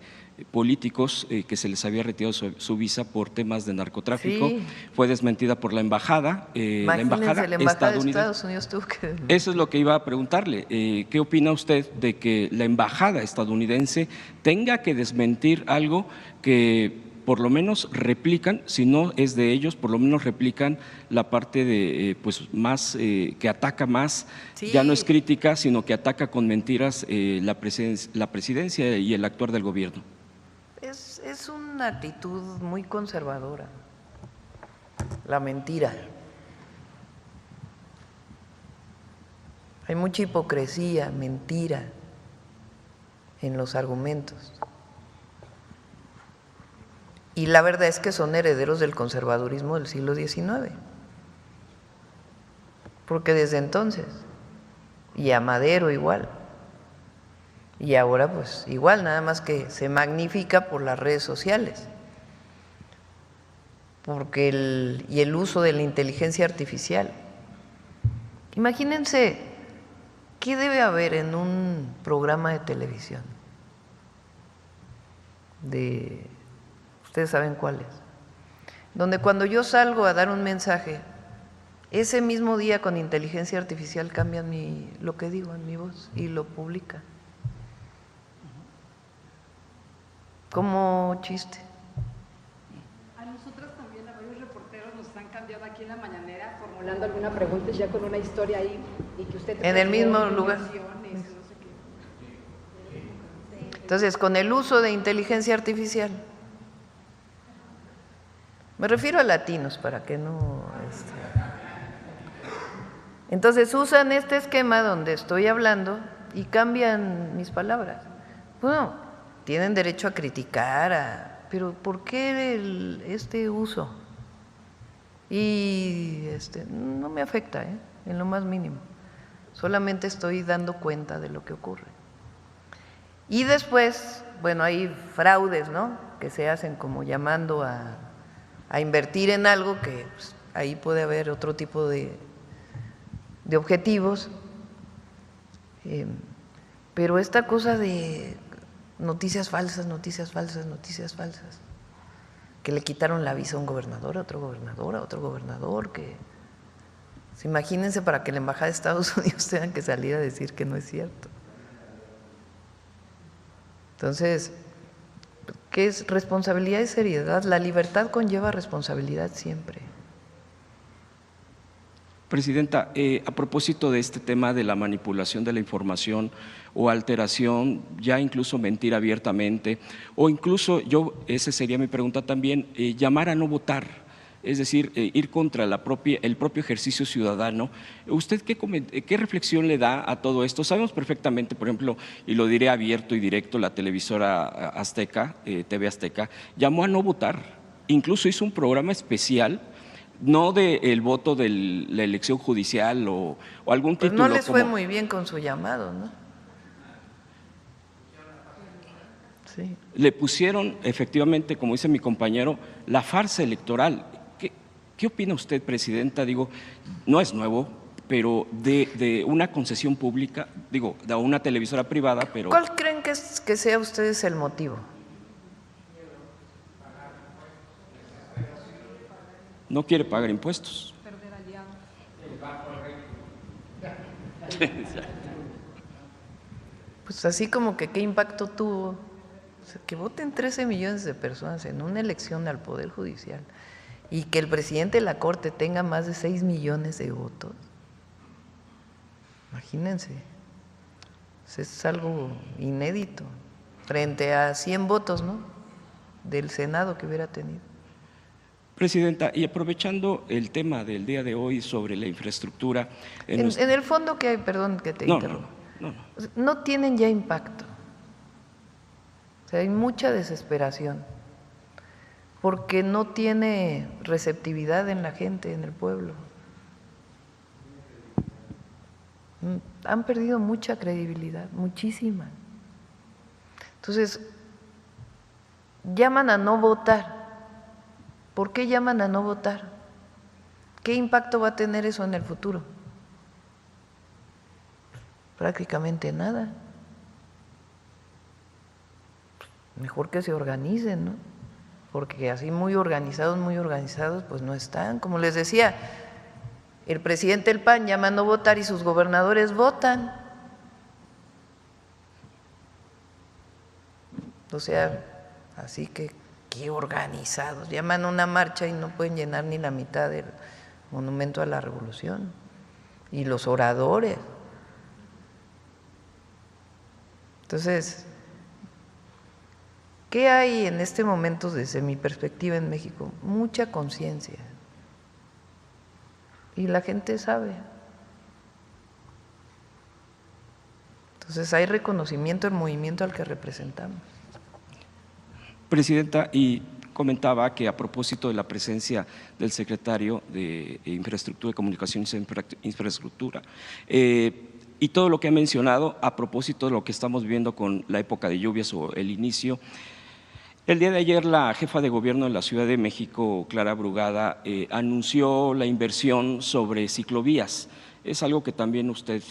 políticos que se les había retirado su visa por temas de narcotráfico. Sí. Fue desmentida por la embajada. La embajada de Estados Unidos tuvo que… Eso es lo que iba a preguntarle. ¿Qué opina usted de que la embajada estadounidense tenga que desmentir algo que por lo menos replican, si no es de ellos, por lo menos replican la parte de pues más que ataca más, sí, ya no es crítica, sino que ataca con mentiras la presidencia y el actuar del gobierno? Es una actitud muy conservadora, la mentira. Hay mucha hipocresía, mentira en los argumentos. Y la verdad es que son herederos del conservadurismo del siglo XIX, porque desde entonces, y a Madero igual, y ahora pues igual, nada más que se magnifica por las redes sociales, porque el uso de la inteligencia artificial. Imagínense, ¿qué debe haber en un programa de televisión? Ustedes saben cuál es, donde cuando yo salgo a dar un mensaje, ese mismo día con inteligencia artificial cambian lo que digo en mi voz y lo publican. Como chiste. A nosotros también, a varios reporteros nos han cambiado aquí en la mañanera formulando alguna pregunta ya con una historia ahí y que usted… En el mismo lugar. Entonces, con el uso de inteligencia artificial, me refiero a latinos para que no… Entonces usan este esquema donde estoy hablando y cambian mis palabras. Bueno, tienen derecho a criticar, pero ¿por qué este uso? Y no me afecta, en lo más mínimo. Solamente estoy dando cuenta de lo que ocurre. Y después, bueno, hay fraudes, ¿no?, que se hacen como llamando a invertir en algo que pues, ahí puede haber otro tipo de objetivos, pero esta cosa de noticias falsas, que le quitaron la visa a un gobernador, a otro gobernador, que pues, imagínense para que la embajada de Estados Unidos tenga que salir a decir que no es cierto. Entonces, ¿qué es responsabilidad y seriedad? La libertad conlleva responsabilidad siempre. Presidenta, a propósito de este tema de la manipulación de la información o alteración, ya incluso mentir abiertamente, o incluso esa sería mi pregunta también, llamar a no votar, es decir, ir contra el propio ejercicio ciudadano. ¿Usted qué reflexión le da a todo esto? Sabemos perfectamente, por ejemplo, y lo diré abierto y directo, la televisora Azteca, TV Azteca, llamó a no votar, incluso hizo un programa especial, no del voto de la elección judicial o algún título. Pues no les fue muy bien con su llamado, ¿no? Sí. Le pusieron efectivamente, como dice mi compañero, la farsa electoral. ¿Qué opina usted, Presidenta? Digo, no es nuevo, pero de una concesión pública, digo, de una televisora privada, pero… ¿Cuál creen que sea ustedes el motivo? No quiere pagar impuestos. Perder aliados. Pues así como que qué impacto tuvo, que voten 13 millones de personas en una elección al Poder Judicial y que el presidente de la Corte tenga más de 6 millones de votos. Imagínense, es algo inédito frente a 100 votos, ¿no?, del Senado que hubiera tenido. Presidenta, y aprovechando el tema del día de hoy sobre la infraestructura… En el fondo que hay, perdón que te interrumpa, no tienen ya impacto. O sea, hay mucha desesperación porque no tiene receptividad en la gente, en el pueblo. Han perdido mucha credibilidad, muchísima. Entonces, llaman a no votar. ¿Por qué llaman a no votar? ¿Qué impacto va a tener eso en el futuro? Prácticamente nada. Mejor que se organicen, ¿no? Porque así muy organizados, pues no están. Como les decía, el presidente del PAN llama a no votar y sus gobernadores votan. O sea, así que qué organizados. Llaman a una marcha y no pueden llenar ni la mitad del Monumento a la Revolución. Y los oradores. Entonces, ¿qué hay en este momento desde mi perspectiva en México? Mucha conciencia. Y la gente sabe. Entonces hay reconocimiento del movimiento al que representamos. Presidenta, y comentaba que a propósito de la presencia del secretario de Infraestructura, Comunicaciones e Infraestructura, y todo lo que ha mencionado a propósito de lo que estamos viviendo con la época de lluvias o el inicio. El día de ayer la jefa de gobierno de la Ciudad de México, Clara Brugada, anunció la inversión sobre ciclovías. Es algo que también usted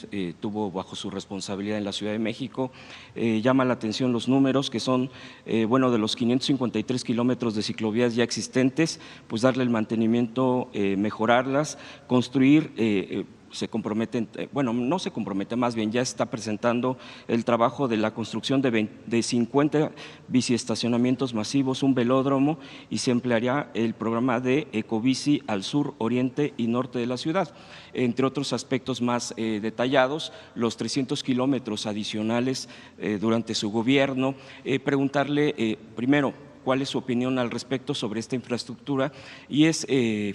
tuvo bajo su responsabilidad en la Ciudad de México. Llama la atención los números que son, de los 553 kilómetros de ciclovías ya existentes, pues darle el mantenimiento, mejorarlas, construir… se comprometen, no se compromete, más bien ya está presentando el trabajo de la construcción de 50 biciestacionamientos masivos, un velódromo, y se emplearía el programa de Ecobici al sur, oriente y norte de la ciudad. Entre otros aspectos más detallados, los 300 kilómetros adicionales durante su gobierno. Preguntarle primero, ¿cuál es su opinión al respecto sobre esta infraestructura? Y es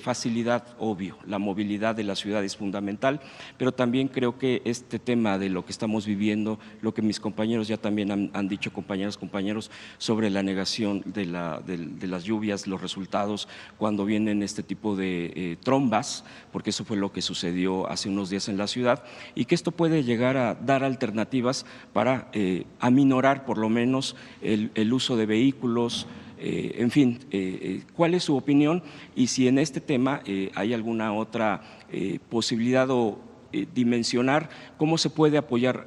facilidad, obvio, la movilidad de la ciudad es fundamental, pero también creo que este tema de lo que estamos viviendo, lo que mis compañeros ya también han dicho, compañeros, sobre la negación de las lluvias, los resultados cuando vienen este tipo de trombas, porque eso fue lo que sucedió hace unos días en la ciudad, y que esto puede llegar a dar alternativas para aminorar por lo menos el uso de vehículos. En fin, ¿cuál es su opinión? Y si en este tema hay alguna otra posibilidad o dimensionar cómo se puede apoyar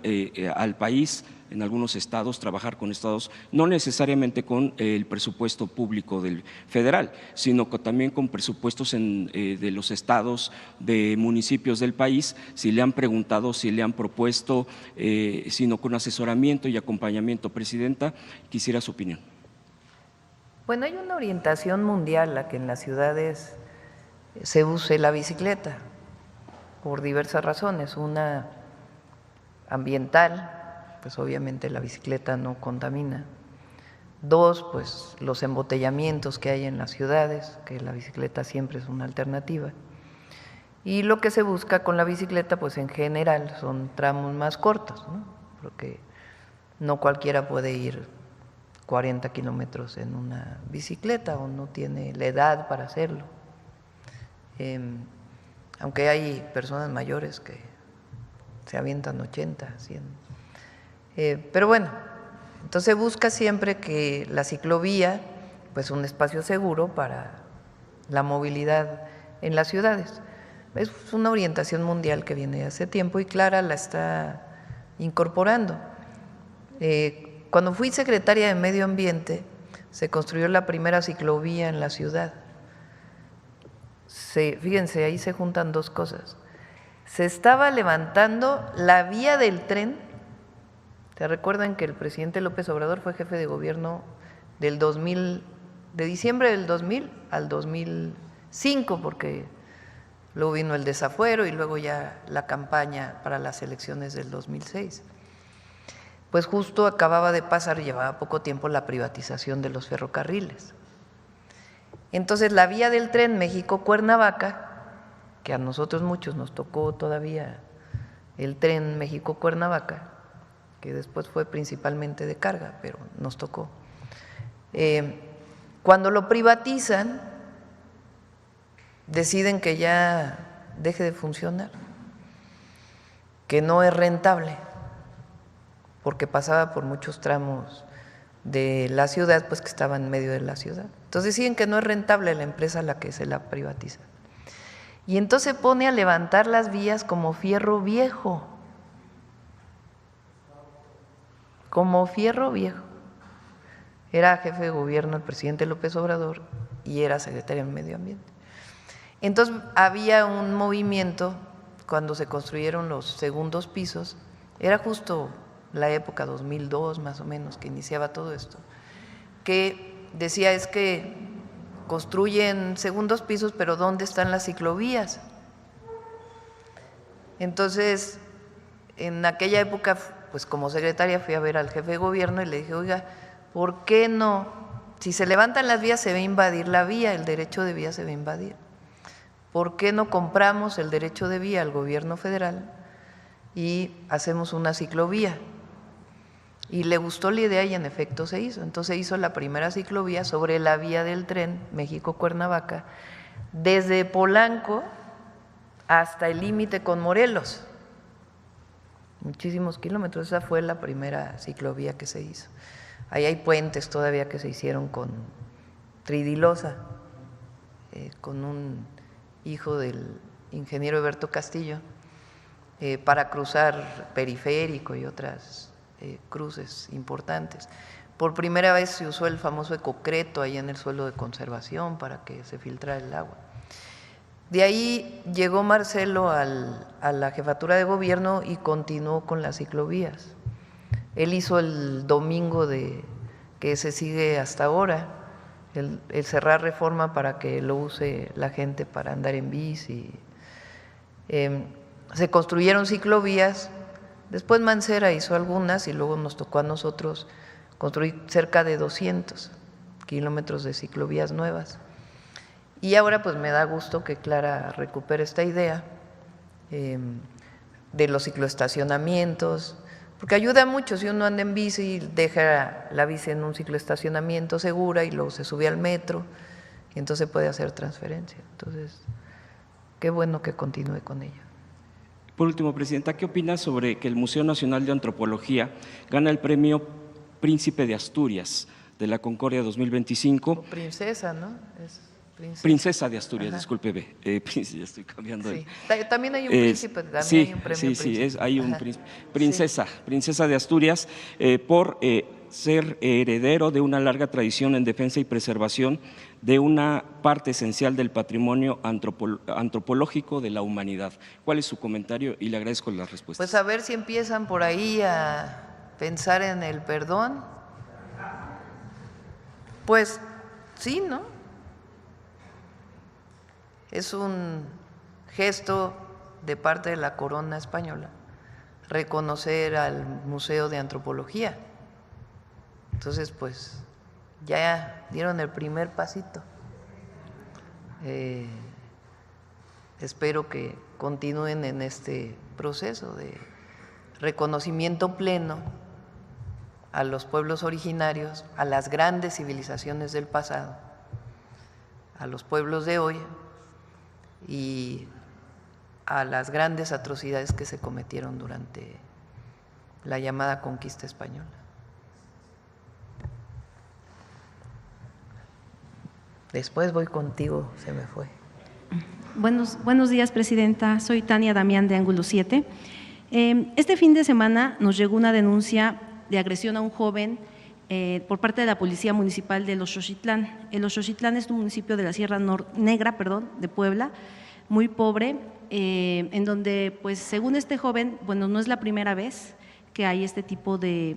al país en algunos estados, trabajar con estados, no necesariamente con el presupuesto público del federal, sino también con presupuestos de los estados, de municipios del país, si le han preguntado, si le han propuesto, sino con asesoramiento y acompañamiento. Presidenta, quisiera su opinión. Bueno, hay una orientación mundial a que en las ciudades se use la bicicleta por diversas razones. Una ambiental, pues obviamente la bicicleta no contamina. Dos, pues los embotellamientos que hay en las ciudades, que la bicicleta siempre es una alternativa. Y lo que se busca con la bicicleta, pues en general son tramos más cortos, ¿no? Porque no cualquiera puede ir 40 kilómetros en una bicicleta o no tiene la edad para hacerlo. Aunque hay personas mayores que se avientan 80, 100. Pero bueno, entonces busca siempre que la ciclovía, pues un espacio seguro para la movilidad en las ciudades. Es una orientación mundial que viene hace tiempo y Clara la está incorporando. Cuando fui secretaria de Medio Ambiente, se construyó la primera ciclovía en la ciudad. Fíjense, ahí se juntan dos cosas. Se estaba levantando la vía del tren ¿Se recuerdan que el presidente López Obrador fue jefe de gobierno del 2000, de diciembre del 2000 al 2005, porque luego vino el desafuero y luego ya la campaña para las elecciones del 2006? Pues justo acababa de pasar, llevaba poco tiempo, la privatización de los ferrocarriles. Entonces la vía del tren México-Cuernavaca, que a nosotros muchos nos tocó todavía el tren México-Cuernavaca, que después fue principalmente de carga, pero nos tocó. Cuando lo privatizan, deciden que ya deje de funcionar, que no es rentable, porque pasaba por muchos tramos de la ciudad, pues que estaban en medio de la ciudad. Entonces deciden que no es rentable la empresa a la que se la privatiza. Y entonces pone a levantar las vías como fierro viejo. Como fierro viejo. Era jefe de gobierno el presidente López Obrador y era secretario de Medio Ambiente. Entonces había un movimiento cuando se construyeron los segundos pisos, era justo la época 2002 más o menos que iniciaba todo esto, que decía es que construyen segundos pisos, pero ¿dónde están las ciclovías? Entonces, en aquella época, pues como secretaria fui a ver al jefe de gobierno y le dije, oiga, ¿por qué no? Si se levantan las vías se va a invadir la vía, el derecho de vía se va a invadir. ¿Por qué no compramos el derecho de vía al gobierno federal y hacemos una ciclovía? Y le gustó la idea y en efecto se hizo. Entonces hizo la primera ciclovía sobre la vía del tren México-Cuernavaca, desde Polanco hasta el límite con Morelos. Muchísimos kilómetros, esa fue la primera ciclovía que se hizo. Ahí hay puentes todavía que se hicieron con tridilosa, con un hijo del ingeniero Eberto Castillo, para cruzar periférico y otras cruces importantes. Por primera vez se usó el famoso ecocreto ahí en el suelo de conservación para que se filtrara el agua. De ahí llegó Marcelo a la jefatura de gobierno y continuó con las ciclovías. Él hizo el domingo que se sigue hasta ahora, el cerrar Reforma para que lo use la gente para andar en bici. Se construyeron ciclovías. Después Mancera hizo algunas y luego nos tocó a nosotros construir cerca de 200 kilómetros de ciclovías nuevas. Y ahora pues me da gusto que Clara recupere esta idea de los cicloestacionamientos, porque ayuda mucho si uno anda en bici, deja la bici en un cicloestacionamiento segura y luego se sube al metro y entonces puede hacer transferencia. Entonces, qué bueno que continúe con ello. Por último, Presidenta, ¿qué opina sobre que el Museo Nacional de Antropología gana el premio Príncipe de Asturias de la Concordia 2025? O princesa, ¿no? Es princesa de Asturias, ajá. Discúlpeme, ya estoy cambiando. Sí. También hay un príncipe, también hay un premio príncipe. Sí, hay un princesa de Asturias por ser heredero de una larga tradición en defensa y preservación de una parte esencial del patrimonio antropológico de la humanidad. ¿Cuál es su comentario? Y le agradezco las respuestas. Pues a ver si empiezan por ahí a pensar en el perdón. Pues sí, ¿no? Es un gesto de parte de la corona española reconocer al Museo de Antropología. Entonces, pues ya dieron el primer pasito. Espero que continúen en este proceso de reconocimiento pleno a los pueblos originarios, a las grandes civilizaciones del pasado, a los pueblos de hoy y a las grandes atrocidades que se cometieron durante la llamada conquista española. Después voy contigo, se me fue. Buenos días, Presidenta. Soy Tania Damián de Ángulo 7. Este fin de semana nos llegó una denuncia de agresión a un joven por parte de la Policía Municipal de Los Xochitlán. El Los Xochitlán es un municipio de la Sierra Negra, de Puebla, muy pobre, en donde, pues, según este joven, bueno, no es la primera vez que hay este tipo de,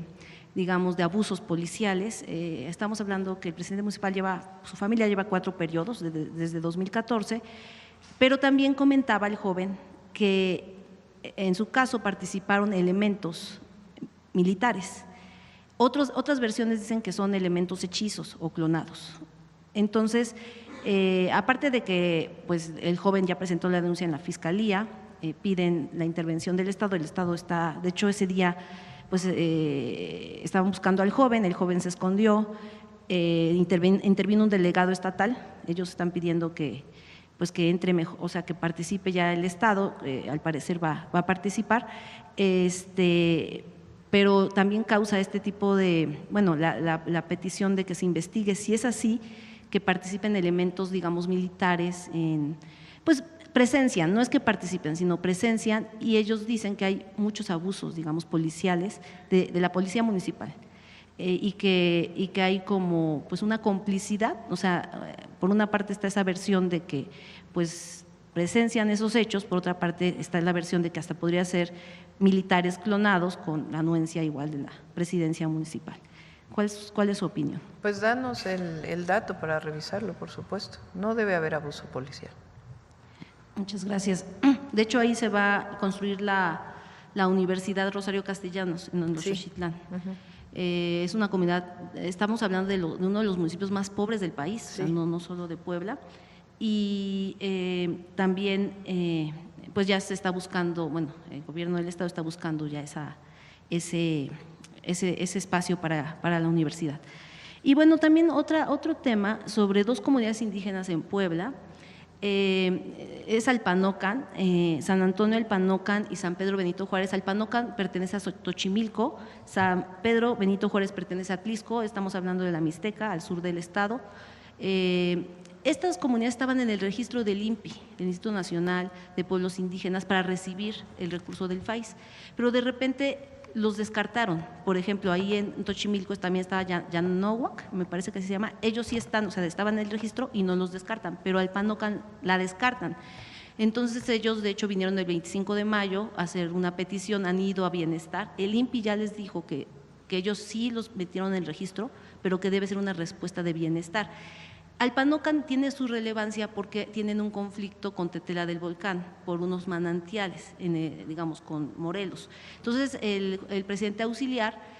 digamos, de abusos policiales. Estamos hablando que el presidente municipal su familia lleva 4 periodos desde 2014, pero también comentaba el joven que en su caso participaron elementos militares. Otras versiones dicen que son elementos hechizos o clonados. Entonces, aparte de que pues, el joven ya presentó la denuncia en la Fiscalía, piden la intervención del Estado, el Estado está, de hecho ese día pues estaban buscando al joven, el joven se escondió, intervino un delegado estatal, ellos están pidiendo que pues que entre mejor, o sea, que participe ya el Estado, al parecer va a participar, pero también causa este tipo de, bueno, la petición de que se investigue, si es así, que participen elementos, digamos, militares, pues presencian, no es que participen, sino presencian, y ellos dicen que hay muchos abusos, digamos, policiales de la policía municipal. Y que hay como pues una complicidad, o sea, por una parte está esa versión de que pues presencian esos hechos, por otra parte está la versión de que hasta podría ser militares clonados con la anuencia igual de la presidencia municipal. ¿Cuál es su opinión? Pues danos el dato para revisarlo, por supuesto. No debe haber abuso policial. Muchas gracias. De hecho, ahí se va a construir la Universidad Rosario Castellanos en Xochitlán. Sí. Es una comunidad, estamos hablando de uno de los municipios más pobres del país, sí. O sea, no solo de Puebla, y también pues ya se está buscando, bueno, el gobierno del Estado está buscando ya ese espacio para la universidad. Y bueno, también otro tema sobre 2 comunidades indígenas en Puebla, es Alpanocan, San Antonio Alpanocan y San Pedro Benito Juárez. Alpanocan pertenece a Xochimilco, San Pedro Benito Juárez pertenece a Atlisco, estamos hablando de la Mixteca, al sur del estado. Estas comunidades estaban en el registro del INPI, del Instituto Nacional de Pueblos Indígenas, para recibir el recurso del FAIS, pero de repente los descartaron. Por ejemplo, ahí en Xochimilco también estaba Yanohuac, me parece que se llama, ellos sí están, o sea, estaban en el registro y no los descartan, pero Alpanocan la descartan. Entonces ellos de hecho vinieron el 25 de mayo a hacer una petición, han ido a Bienestar, el INPI ya les dijo que ellos sí los metieron en el registro, pero que debe ser una respuesta de Bienestar. Alpanocan tiene su relevancia porque tienen un conflicto con Tetela del Volcán por unos manantiales, digamos, con Morelos. Entonces, el presidente auxiliar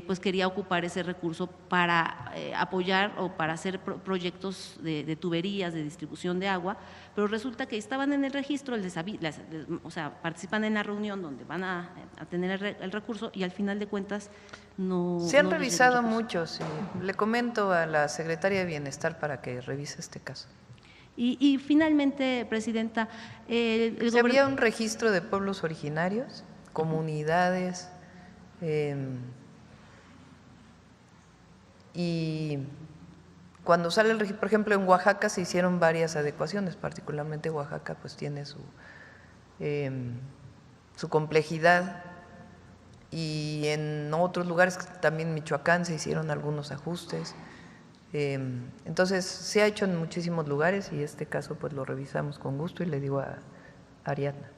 pues quería ocupar ese recurso para apoyar o para hacer proyectos de tuberías, de distribución de agua, pero resulta que estaban en el registro, o sea, participan en la reunión donde van a tener el recurso y al final de cuentas no… Se han revisado muchos y le comento a la secretaria de Bienestar para que revise este caso. Y finalmente, Presidenta… ¿Habría un registro de pueblos originarios, comunidades… y cuando sale el registro, por ejemplo, en Oaxaca se hicieron varias adecuaciones, particularmente Oaxaca pues tiene su complejidad, y en otros lugares, también Michoacán, se hicieron algunos ajustes. Entonces se ha hecho en muchísimos lugares y este caso pues lo revisamos con gusto y le digo a Ariadna.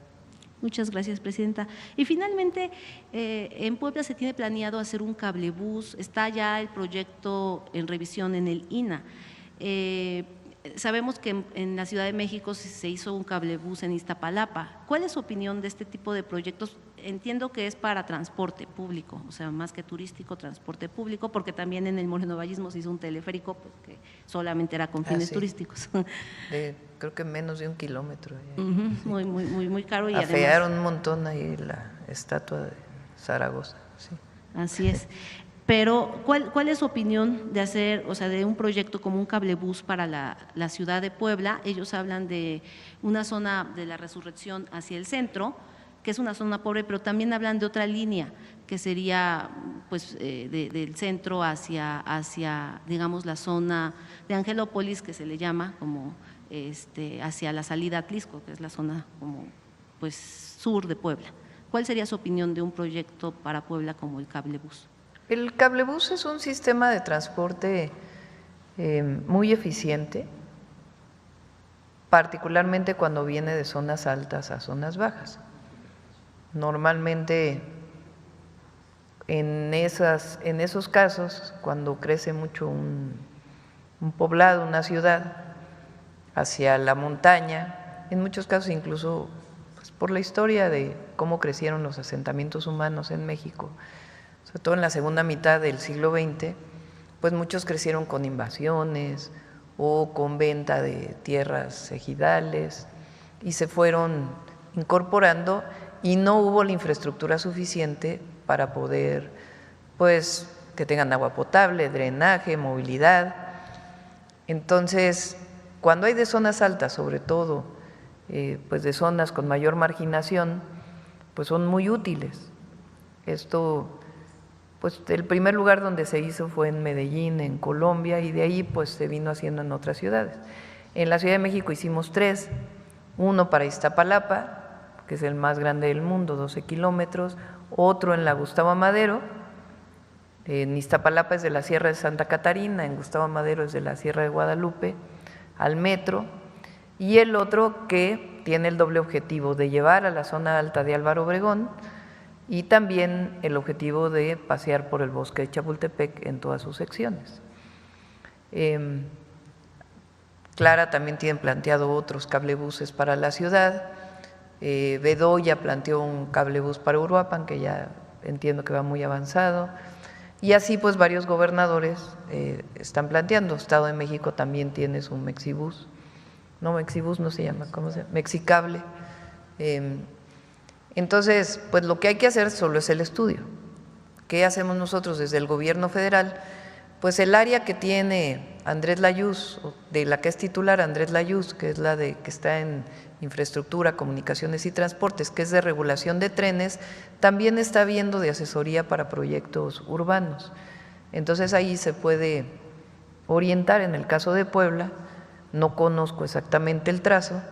Muchas gracias, Presidenta. Y finalmente, en Puebla se tiene planeado hacer un cablebús, está ya el proyecto en revisión en el INA. Sabemos que en la Ciudad de México se hizo un cablebús en Iztapalapa. ¿Cuál es su opinión de este tipo de proyectos? Entiendo que es para transporte público, o sea, más que turístico, transporte público, porque también en el Morenovallismo se hizo un teleférico pues, que solamente era con fines turísticos. Creo que menos de 1 kilómetro. Muy caro. Y afearon un montón ahí la estatua de Zaragoza. Sí. Así es. Pero, ¿cuál es su opinión de hacer, o sea, de un proyecto como un cablebús para la ciudad de Puebla? Ellos hablan de una zona de la Resurrección hacia el centro, que es una zona pobre, pero también hablan de otra línea, que sería pues del centro hacia, digamos, la zona de Angelópolis, que se le llama como hacia la salida a Atlisco, que es la zona como pues sur de Puebla. ¿Cuál sería su opinión de un proyecto para Puebla como el cablebús? El cablebús es un sistema de transporte muy eficiente, particularmente cuando viene de zonas altas a zonas bajas. Normalmente En esos casos, cuando crece mucho un poblado, una ciudad, hacia la montaña, en muchos casos incluso pues, por la historia de cómo crecieron los asentamientos humanos en México, sobre todo en la segunda mitad del siglo XX, pues muchos crecieron con invasiones o con venta de tierras ejidales y se fueron incorporando y no hubo la infraestructura suficiente para poder, pues, que tengan agua potable, drenaje, movilidad. Entonces, cuando hay de zonas altas, sobre todo, pues de zonas con mayor marginación, pues son muy útiles. Esto, pues el primer lugar donde se hizo fue en Medellín, en Colombia, y de ahí pues se vino haciendo en otras ciudades. En la Ciudad de México hicimos 3, uno para Iztapalapa, que es el más grande del mundo, 12 kilómetros, otro en la Gustavo Madero, en Iztapalapa es de la Sierra de Santa Catarina, en Gustavo Madero es de la Sierra de Guadalupe, al metro, y el otro que tiene el doble objetivo de llevar a la zona alta de Álvaro Obregón y también el objetivo de pasear por el bosque de Chapultepec en todas sus secciones. Clara también tiene planteado otros cablebuses para la ciudad. Bedoya planteó un cablebús para Uruapan, que ya entiendo que va muy avanzado. Y así pues varios gobernadores están planteando. Estado de México también tiene su Mexibús. No, Mexibús no se llama, ¿cómo se llama? Mexicable. Entonces, pues lo que hay que hacer solo es el estudio. ¿Qué hacemos nosotros desde el gobierno federal? Pues el área que tiene Andrés Layuz, de la que es titular Andrés Layuz, que es la que está en infraestructura, comunicaciones y transportes, que es de regulación de trenes, también está viendo de asesoría para proyectos urbanos. Entonces ahí se puede orientar. En el caso de Puebla, no conozco exactamente el trazo,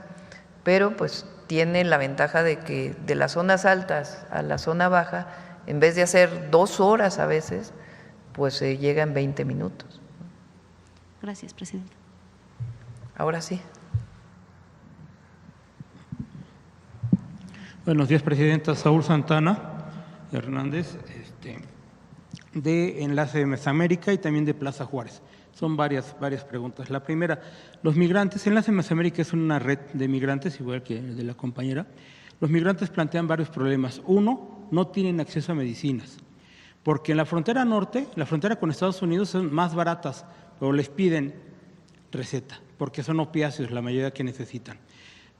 pero pues tiene la ventaja de que de las zonas altas a la zona baja, en vez de hacer 2 horas a veces, pues se llega en 20 minutos. Gracias, presidenta. Ahora sí. Buenos días, presidenta. Saúl Santana Hernández, de Enlace de Mesoamérica y también de Plaza Juárez. Son varias preguntas. La primera, los migrantes, Enlace de Mesoamérica es una red de migrantes, igual que el de la compañera. Los migrantes plantean varios problemas. Uno, no tienen acceso a medicinas, porque en la frontera norte, la frontera con Estados Unidos, son más baratas, pero les piden receta, porque son opiáceos la mayoría que necesitan.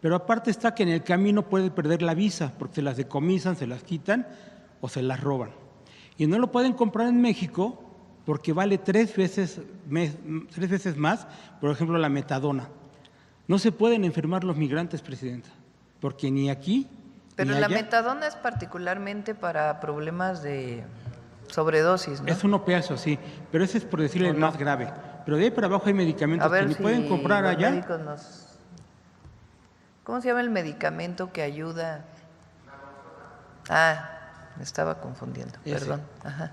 Pero aparte está que en el camino puede perder la visa, porque se las decomisan, se las quitan o se las roban. Y no lo pueden comprar en México porque vale 3 veces más, por ejemplo, la metadona. No se pueden enfermar los migrantes, presidenta, porque ni aquí Pero ni la allá. metadona es particularmente para problemas de sobredosis, ¿no? Es un opiáceo, sí, pero ese es por decirle el más grave. Pero de ahí para abajo hay medicamentos que ni pueden comprar los allá. médicos ¿Cómo se llama el medicamento que ayuda? Me estaba confundiendo, perdón. Ajá.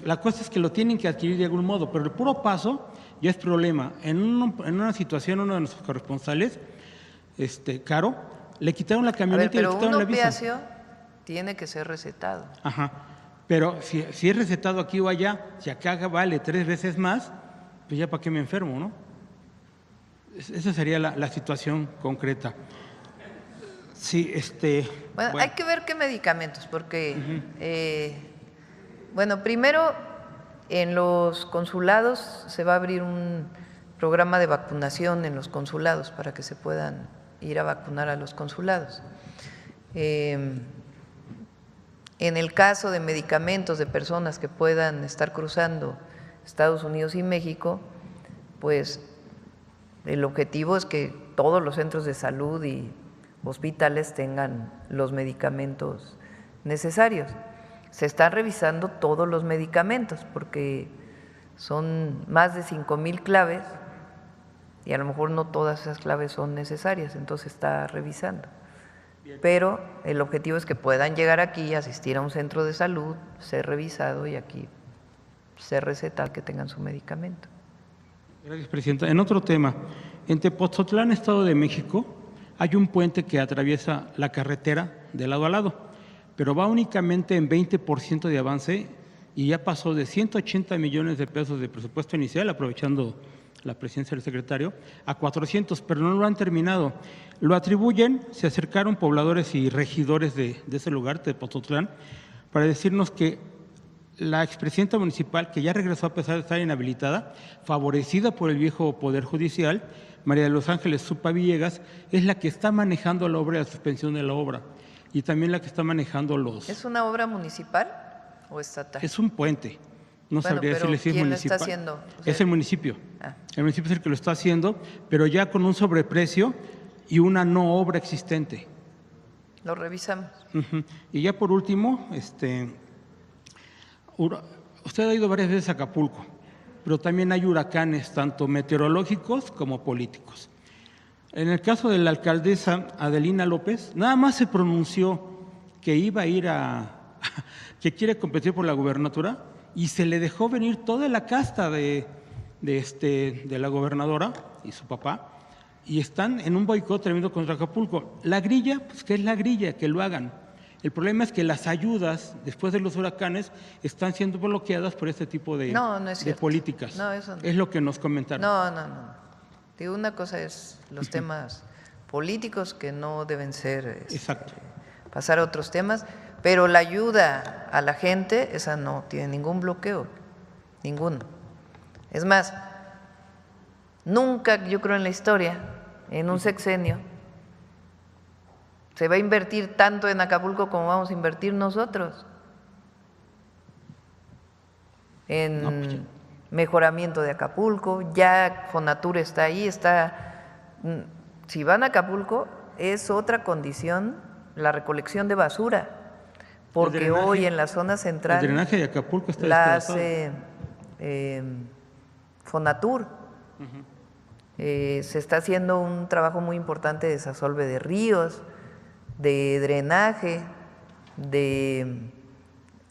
La cosa es que lo tienen que adquirir de algún modo, pero el puro paso ya es problema. En una situación, uno de nuestros corresponsales, Caro, le quitaron la camioneta y le quitaron la visa. Pero un opiáceo tiene que ser recetado. Ajá. Pero si es recetado aquí o allá, si acá vale 3 veces más, pues ya para qué me enfermo, ¿no? Esa sería la situación concreta. Sí, Bueno, hay que ver qué medicamentos, porque, bueno, primero en los consulados se va a abrir un programa de vacunación en los consulados para que se puedan ir a vacunar a los consulados. En el caso de medicamentos de personas que puedan estar cruzando Estados Unidos y México, pues el objetivo es que todos los centros de salud y hospitales tengan los medicamentos necesarios. Se están revisando todos los medicamentos porque son más de 5,000 claves y a lo mejor no todas esas claves son necesarias, entonces se está revisando. Pero el objetivo es que puedan llegar aquí, asistir a un centro de salud, ser revisado y aquí ser recetado, que tengan su medicamento. Gracias, presidenta. En otro tema, en Tepoztlán, Estado de México, hay un puente que atraviesa la carretera de lado a lado, pero va únicamente en 20% de avance y ya pasó de 180 millones de pesos de presupuesto inicial, aprovechando la presidencia del secretario, a 400, pero no lo han terminado. Lo atribuyen, se acercaron pobladores y regidores de ese lugar, de Pozotlán, para decirnos que la expresidenta municipal, que ya regresó a pesar de estar inhabilitada, favorecida por el viejo Poder Judicial, María de los Ángeles Zupa Villegas, es la que está manejando la obra y la suspensión de la obra, y también la que está manejando los… ¿Es una obra municipal o estatal? Es un puente. No Bueno, sabría pero decirle si es ¿quién lo municipal. está haciendo? O sea, Es el municipio. Ah. El municipio es el que lo está haciendo, pero ya con un sobreprecio y una no obra existente. Lo revisamos. Ujú. Y ya por último, usted ha ido varias veces a Acapulco, pero también hay huracanes, tanto meteorológicos como políticos. En el caso de la alcaldesa Adelina López, nada más se pronunció que iba a ir que quiere competir por la gubernatura y se le dejó venir toda la casta de la gobernadora y su papá, y están en un boicot tremendo contra Acapulco. La grilla, pues ¿qué es la grilla? Que lo hagan. El problema es que las ayudas, después de los huracanes, están siendo bloqueadas por este tipo de políticas. No, eso no. Es lo que nos comentaron. No. Digo, una cosa es los temas políticos que no deben ser… Exacto. Pasar a otros temas, pero la ayuda a la gente, esa no tiene ningún bloqueo, ninguno. Es más, nunca, yo creo en la historia, en un sexenio, se va a invertir tanto en Acapulco como vamos a invertir nosotros en mejoramiento de Acapulco. Ya Fonatur está ahí, si van a Acapulco es otra condición la recolección de basura, porque hoy en la zona central el drenaje de Acapulco está la hace Fonatur. Se está haciendo un trabajo muy importante de desasolve de ríos, de drenaje, de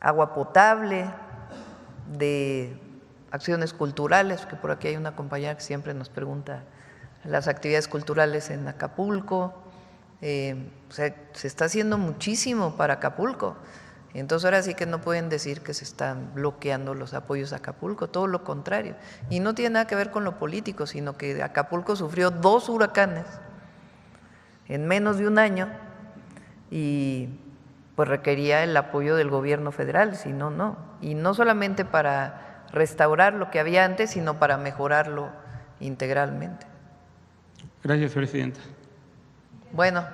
agua potable, de acciones culturales, que por aquí hay una compañera que siempre nos pregunta las actividades culturales en Acapulco. O sea, se está haciendo muchísimo para Acapulco. Entonces ahora sí que no pueden decir que se están bloqueando los apoyos a Acapulco, todo lo contrario. Y no tiene nada que ver con lo político, sino que Acapulco sufrió 2 huracanes en menos de un año y pues requería el apoyo del gobierno federal, si no, no. Y no solamente para restaurar lo que había antes, sino para mejorarlo integralmente. Gracias, presidenta. Bueno.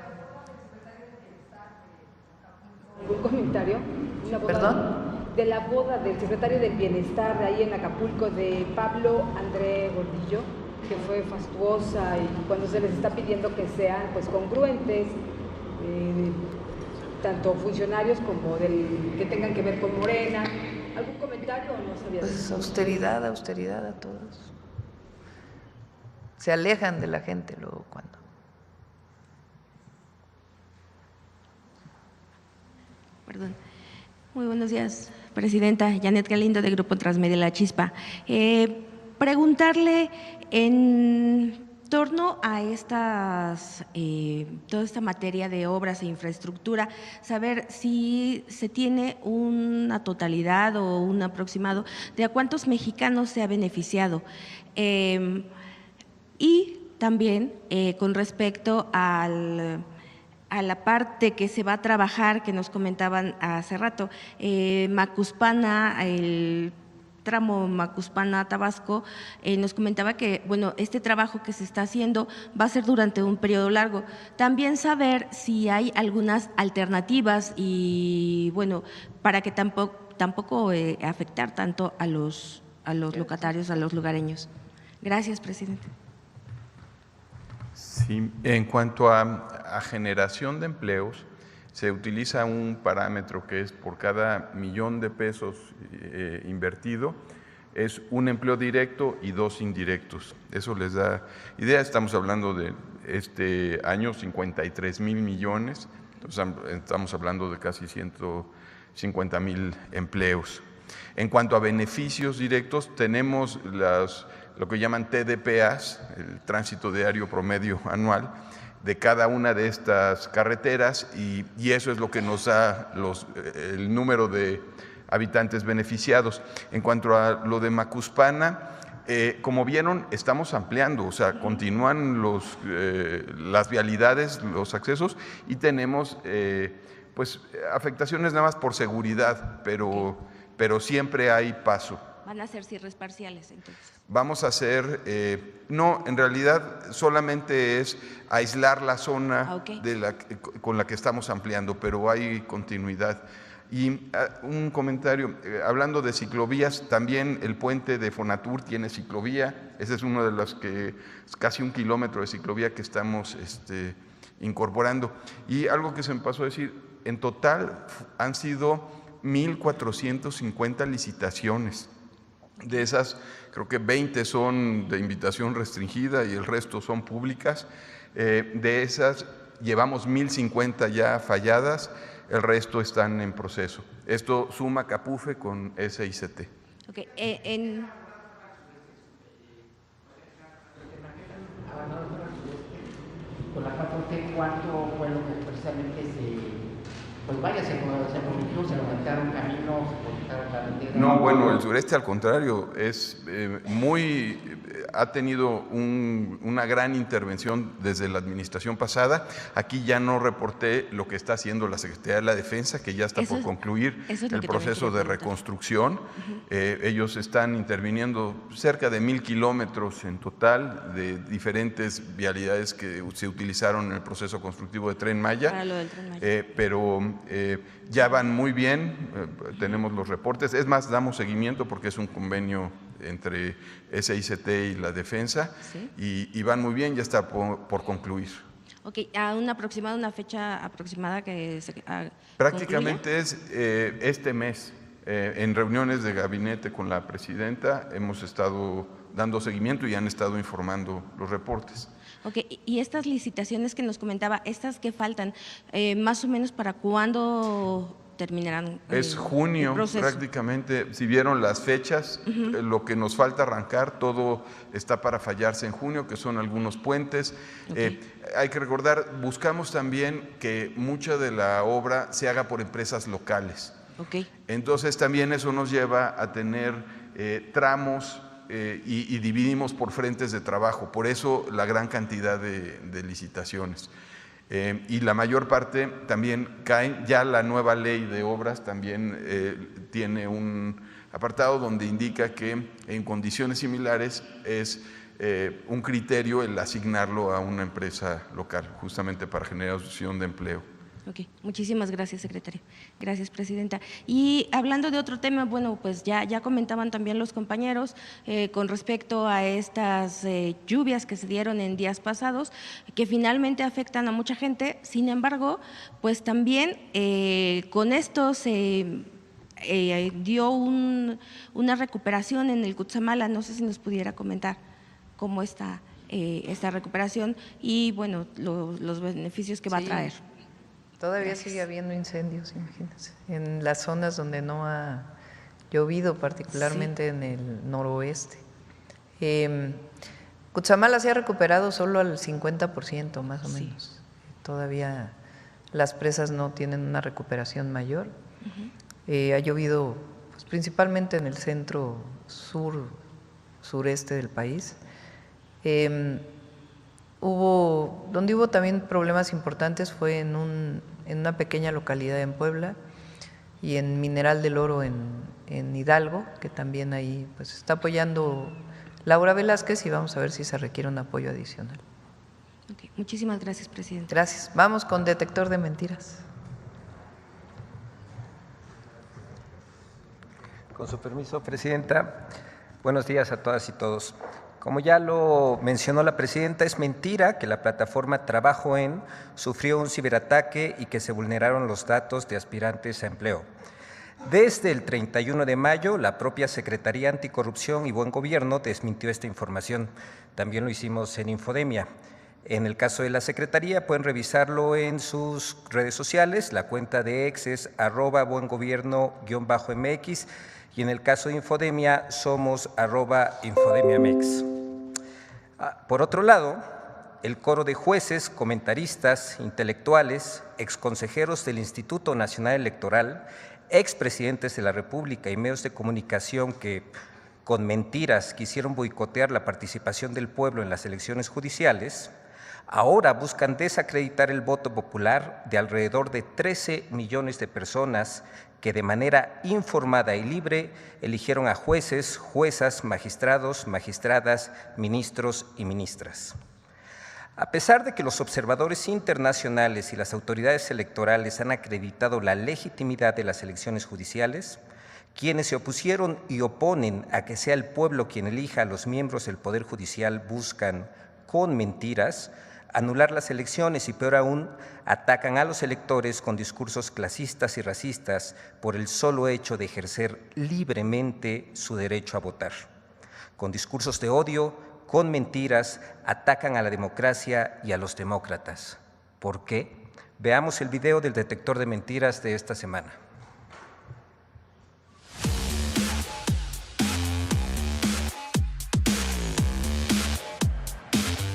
¿Un comentario? ¿Perdón? De la boda del secretario del Bienestar de ahí en Acapulco, de Pablo André Gordillo, que fue fastuosa, y cuando se les está pidiendo que sean pues congruentes, tanto funcionarios como que tengan que ver con Morena. ¿Algún comentario o no sabía? Pues austeridad a todos. Se alejan de la gente luego cuando… Perdón. Muy buenos días, presidenta. Janet Galindo, de Grupo Transmedia La Chispa. Preguntarle en torno a toda esta materia de obras e infraestructura, saber si se tiene una totalidad o un aproximado de a cuántos mexicanos se ha beneficiado. Y también con respecto a la parte que se va a trabajar, que nos comentaban hace rato, Macuspana, el tramo Macuspana-Tabasco, nos comentaba que, bueno, este trabajo que se está haciendo va a ser durante un periodo largo. También saber si hay algunas alternativas y, bueno, para que tampoco afectar tanto a los locatarios, a los lugareños. Gracias, presidente. Sí, en cuanto a generación de empleos, se utiliza un parámetro que es por cada $1,000,000 invertido, es un empleo directo y 2 indirectos. Eso les da idea. Estamos hablando de este año 53,000 millones, estamos hablando de casi 150,000 empleos. En cuanto a beneficios directos, tenemos lo que llaman TDPAs, el tránsito diario promedio anual, de cada una de estas carreteras y eso es lo que nos da el número de habitantes beneficiados. En cuanto a lo de Macuspana, como vieron, estamos ampliando, o sea, continúan las vialidades, los accesos y tenemos pues afectaciones nada más por seguridad, pero siempre hay paso. ¿Van a hacer cierres parciales entonces? Vamos a hacer, no, en realidad solamente es aislar la zona con la que estamos ampliando, pero hay continuidad. Y un comentario, hablando de ciclovías, también el puente de Fonatur tiene ciclovía, ese es uno de los que es casi 1 kilómetro de ciclovía que estamos incorporando. Y algo que se me pasó a decir, en total han sido 1,450 licitaciones. De esas, creo que 20 son de invitación restringida y el resto son públicas. De esas, llevamos 1,050 ya falladas, el resto están en proceso. Esto suma Capufe con SICT. Okay. Con la 4T, ¿cuánto fue lo que precisamente se corrigió, se levantaron caminos, se cortaron carreteras? No, bueno, el sureste al contrario, es ha tenido una gran intervención desde la administración pasada. Aquí ya no reporté lo que está haciendo la Secretaría de la Defensa, que ya está por concluir el proceso de reconstrucción. Ellos están interviniendo cerca de 1,000 kilómetros en total de diferentes vialidades que se utilizaron en el proceso constructivo de Tren Maya. Para lo del Tren Maya. Pero ya van muy bien, tenemos los reportes. Es más, damos seguimiento porque es un convenio entre SICT y la Defensa, ¿sí? y van muy bien, ya está por concluir. Ok, ¿a una fecha aproximada que se prácticamente concluya? Es este mes. En reuniones de gabinete con la presidenta hemos estado dando seguimiento y han estado informando los reportes. Ok, y estas licitaciones que nos comentaba, estas que faltan, más o menos ¿para cuándo terminarán? Es junio prácticamente, si vieron las fechas, lo que nos falta arrancar, todo está para fallarse en junio, que son algunos puentes. Hay que recordar, buscamos también que mucha de la obra se haga por empresas locales. Entonces también eso nos lleva a tener tramos y dividimos por frentes de trabajo, por eso la gran cantidad de licitaciones. Y la mayor parte también caen, ya la nueva ley de obras también tiene un apartado donde indica que en condiciones similares es un criterio el asignarlo a una empresa local, justamente para generación de empleo. Ok, muchísimas gracias, secretario. Gracias, presidenta. Y hablando de otro tema, bueno, pues ya comentaban también los compañeros con respecto a estas lluvias que se dieron en días pasados, que finalmente afectan a mucha gente. Sin embargo, pues también con esto se dio una recuperación en el Cutzamala. No sé si nos pudiera comentar cómo está esta recuperación y, bueno, los beneficios que va a traer. Todavía sigue habiendo incendios, imagínense, en las zonas donde no ha llovido, particularmente en el noroeste. Cutzamala se ha recuperado solo al 50% más o menos. Todavía las presas no tienen una recuperación mayor. Ha llovido pues, principalmente en el centro sureste del país. Donde hubo también problemas importantes fue en una pequeña localidad en Puebla y en Mineral del Oro en Hidalgo, que también ahí pues está apoyando Laura Velázquez y vamos a ver si se requiere un apoyo adicional. Okay. Muchísimas gracias, presidente. Gracias. Vamos con detector de mentiras. Con su permiso, presidenta. Buenos días a todas y todos. Como ya lo mencionó la presidenta, es mentira que la plataforma Trabajo En sufrió un ciberataque y que se vulneraron los datos de aspirantes a empleo. Desde el 31 de mayo, la propia Secretaría Anticorrupción y Buen Gobierno desmintió esta información. También lo hicimos en Infodemia. En el caso de la Secretaría, pueden revisarlo en sus redes sociales. La cuenta de ex es @buengobierno_mx. Y en el caso de Infodemia, somos @InfodemiaMex. Por otro lado, el coro de jueces, comentaristas, intelectuales, exconsejeros del Instituto Nacional Electoral, expresidentes de la República y medios de comunicación que con mentiras quisieron boicotear la participación del pueblo en las elecciones judiciales, ahora buscan desacreditar el voto popular de alrededor de 13 millones de personas que de manera informada y libre eligieron a jueces, juezas, magistrados, magistradas, ministros y ministras. A pesar de que los observadores internacionales y las autoridades electorales han acreditado la legitimidad de las elecciones judiciales, quienes se opusieron y oponen a que sea el pueblo quien elija a los miembros del Poder Judicial buscan, con mentiras, anular las elecciones y, peor aún, atacan a los electores con discursos clasistas y racistas por el solo hecho de ejercer libremente su derecho a votar. Con discursos de odio, con mentiras, atacan a la democracia y a los demócratas. ¿Por qué? Veamos el video del detector de mentiras de esta semana.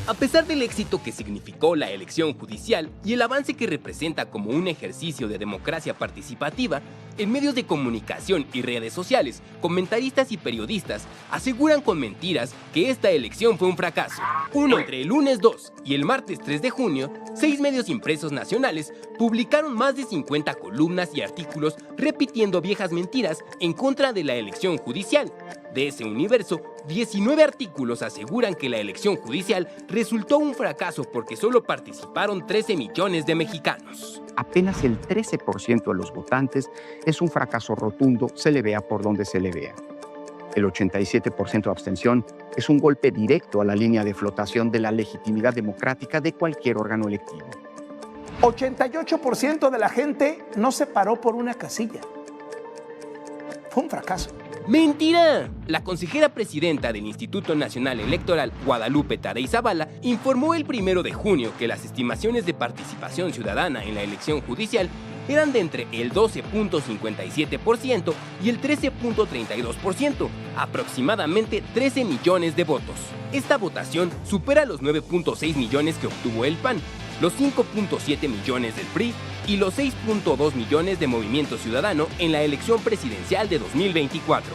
A pesar del éxito que significó la elección judicial y el avance que representa como un ejercicio de democracia participativa, en medios de comunicación y redes sociales, comentaristas y periodistas aseguran con mentiras que esta elección fue un fracaso. Entre el lunes 2 y el martes 3 de junio, 6 medios impresos nacionales publicaron más de 50 columnas y artículos repitiendo viejas mentiras en contra de la elección judicial. De ese universo, 19 artículos aseguran que la elección judicial resultó un fracaso porque solo participaron 13 millones de mexicanos. Apenas el 13% de los votantes es un fracaso rotundo, se le vea por donde se le vea. El 87% de abstención es un golpe directo a la línea de flotación de la legitimidad democrática de cualquier órgano electivo. 88% de la gente no se paró por una casilla. Fue un fracaso. ¡Mentira! La consejera presidenta del Instituto Nacional Electoral, Guadalupe Tadei Zavala, informó el 1 de junio que las estimaciones de participación ciudadana en la elección judicial eran de entre el 12.57% y el 13.32%, aproximadamente 13 millones de votos. Esta votación supera los 9.6 millones que obtuvo el PAN, los 5.7 millones del PRI y los 6.2 millones de Movimiento Ciudadano en la elección presidencial de 2024.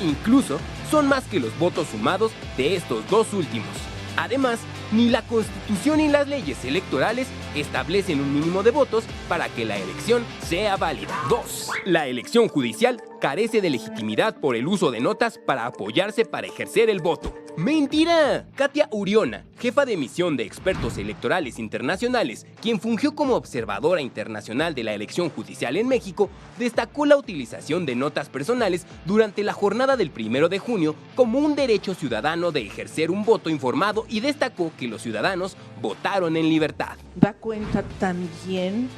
Incluso son más que los votos sumados de estos dos últimos. Además, ni la Constitución ni las leyes electorales establecen un mínimo de votos para que la elección sea válida. 2. La elección judicial carece de legitimidad por el uso de notas para apoyarse para ejercer el voto. ¡Mentira! Katia Uriona, jefa de misión de expertos electorales internacionales, quien fungió como observadora internacional de la elección judicial en México, destacó la utilización de notas personales durante la jornada del 1 de junio como un derecho ciudadano de ejercer un voto informado y destacó que los ciudadanos votaron en libertad. Da cuenta también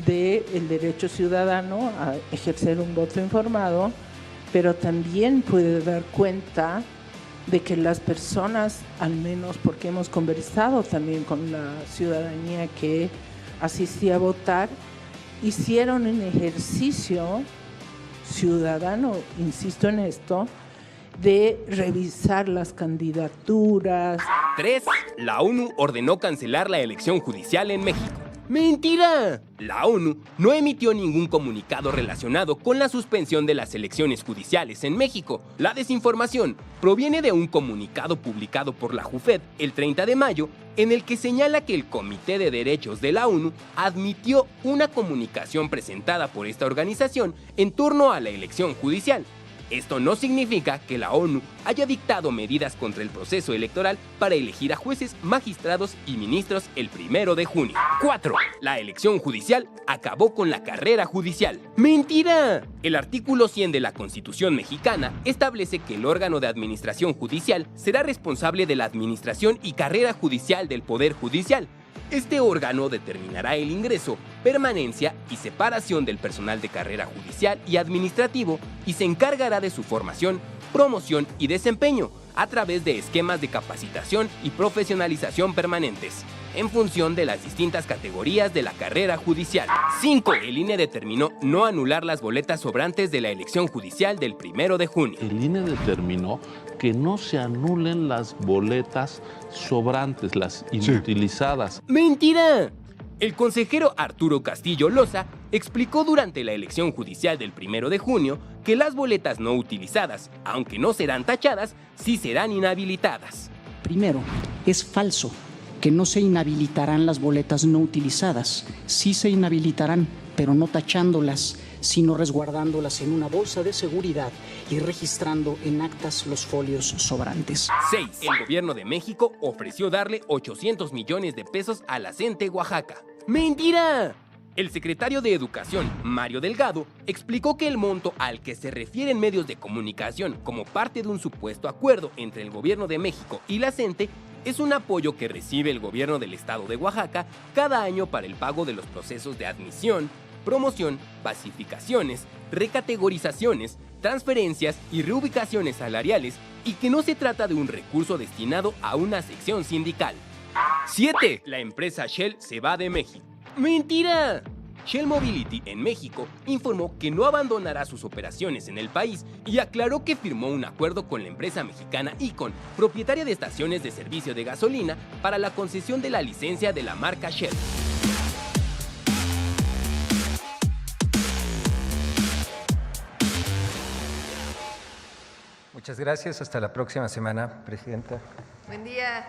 del derecho ciudadano a ejercer un voto informado, pero también puede dar cuenta de que las personas, al menos porque hemos conversado también con la ciudadanía que asistía a votar, hicieron un ejercicio ciudadano, insisto en esto, de revisar las candidaturas. 3. La ONU ordenó cancelar la elección judicial en México. ¡Mentira! La ONU no emitió ningún comunicado relacionado con la suspensión de las elecciones judiciales en México. La desinformación proviene de un comunicado publicado por la JUFED el 30 de mayo, en el que señala que el Comité de Derechos de la ONU admitió una comunicación presentada por esta organización en torno a la elección judicial. Esto no significa que la ONU haya dictado medidas contra el proceso electoral para elegir a jueces, magistrados y ministros el 1 de junio. 4. La elección judicial acabó con la carrera judicial. ¡Mentira! El artículo 100 de la Constitución mexicana establece que el órgano de administración judicial será responsable de la administración y carrera judicial del Poder Judicial. Este órgano determinará el ingreso, permanencia y separación del personal de carrera judicial y administrativo y se encargará de su formación, promoción y desempeño a través de esquemas de capacitación y profesionalización permanentes. en función de las distintas categorías de la carrera judicial. 5. El INE determinó no anular las boletas sobrantes de la elección judicial del 1 de junio. El INE determinó que no se anulen las boletas sobrantes, las inutilizadas. ¡Mentira! El consejero Arturo Castillo Loza explicó durante la elección judicial del 1 de junio que las boletas no utilizadas, aunque no serán tachadas, sí serán inhabilitadas. Primero, es falso que no se inhabilitarán las boletas no utilizadas. Sí se inhabilitarán, pero no tachándolas, sino resguardándolas en una bolsa de seguridad y registrando en actas los folios sobrantes. 6. El gobierno de México ofreció darle 800 millones de pesos a la CENTE Oaxaca. ¡Mentira! El secretario de Educación, Mario Delgado, explicó que el monto al que se refieren medios de comunicación como parte de un supuesto acuerdo entre el gobierno de México y la CENTE es un apoyo que recibe el gobierno del estado de Oaxaca cada año para el pago de los procesos de admisión, promoción, pacificaciones, recategorizaciones, transferencias y reubicaciones salariales, y que no se trata de un recurso destinado a una sección sindical. 7. La empresa Shell se va de México. ¡Mentira! Shell Mobility en México informó que no abandonará sus operaciones en el país y aclaró que firmó un acuerdo con la empresa mexicana Icon, propietaria de estaciones de servicio de gasolina, para la concesión de la licencia de la marca Shell. Muchas gracias. Hasta la próxima semana, Presidenta. Buen día.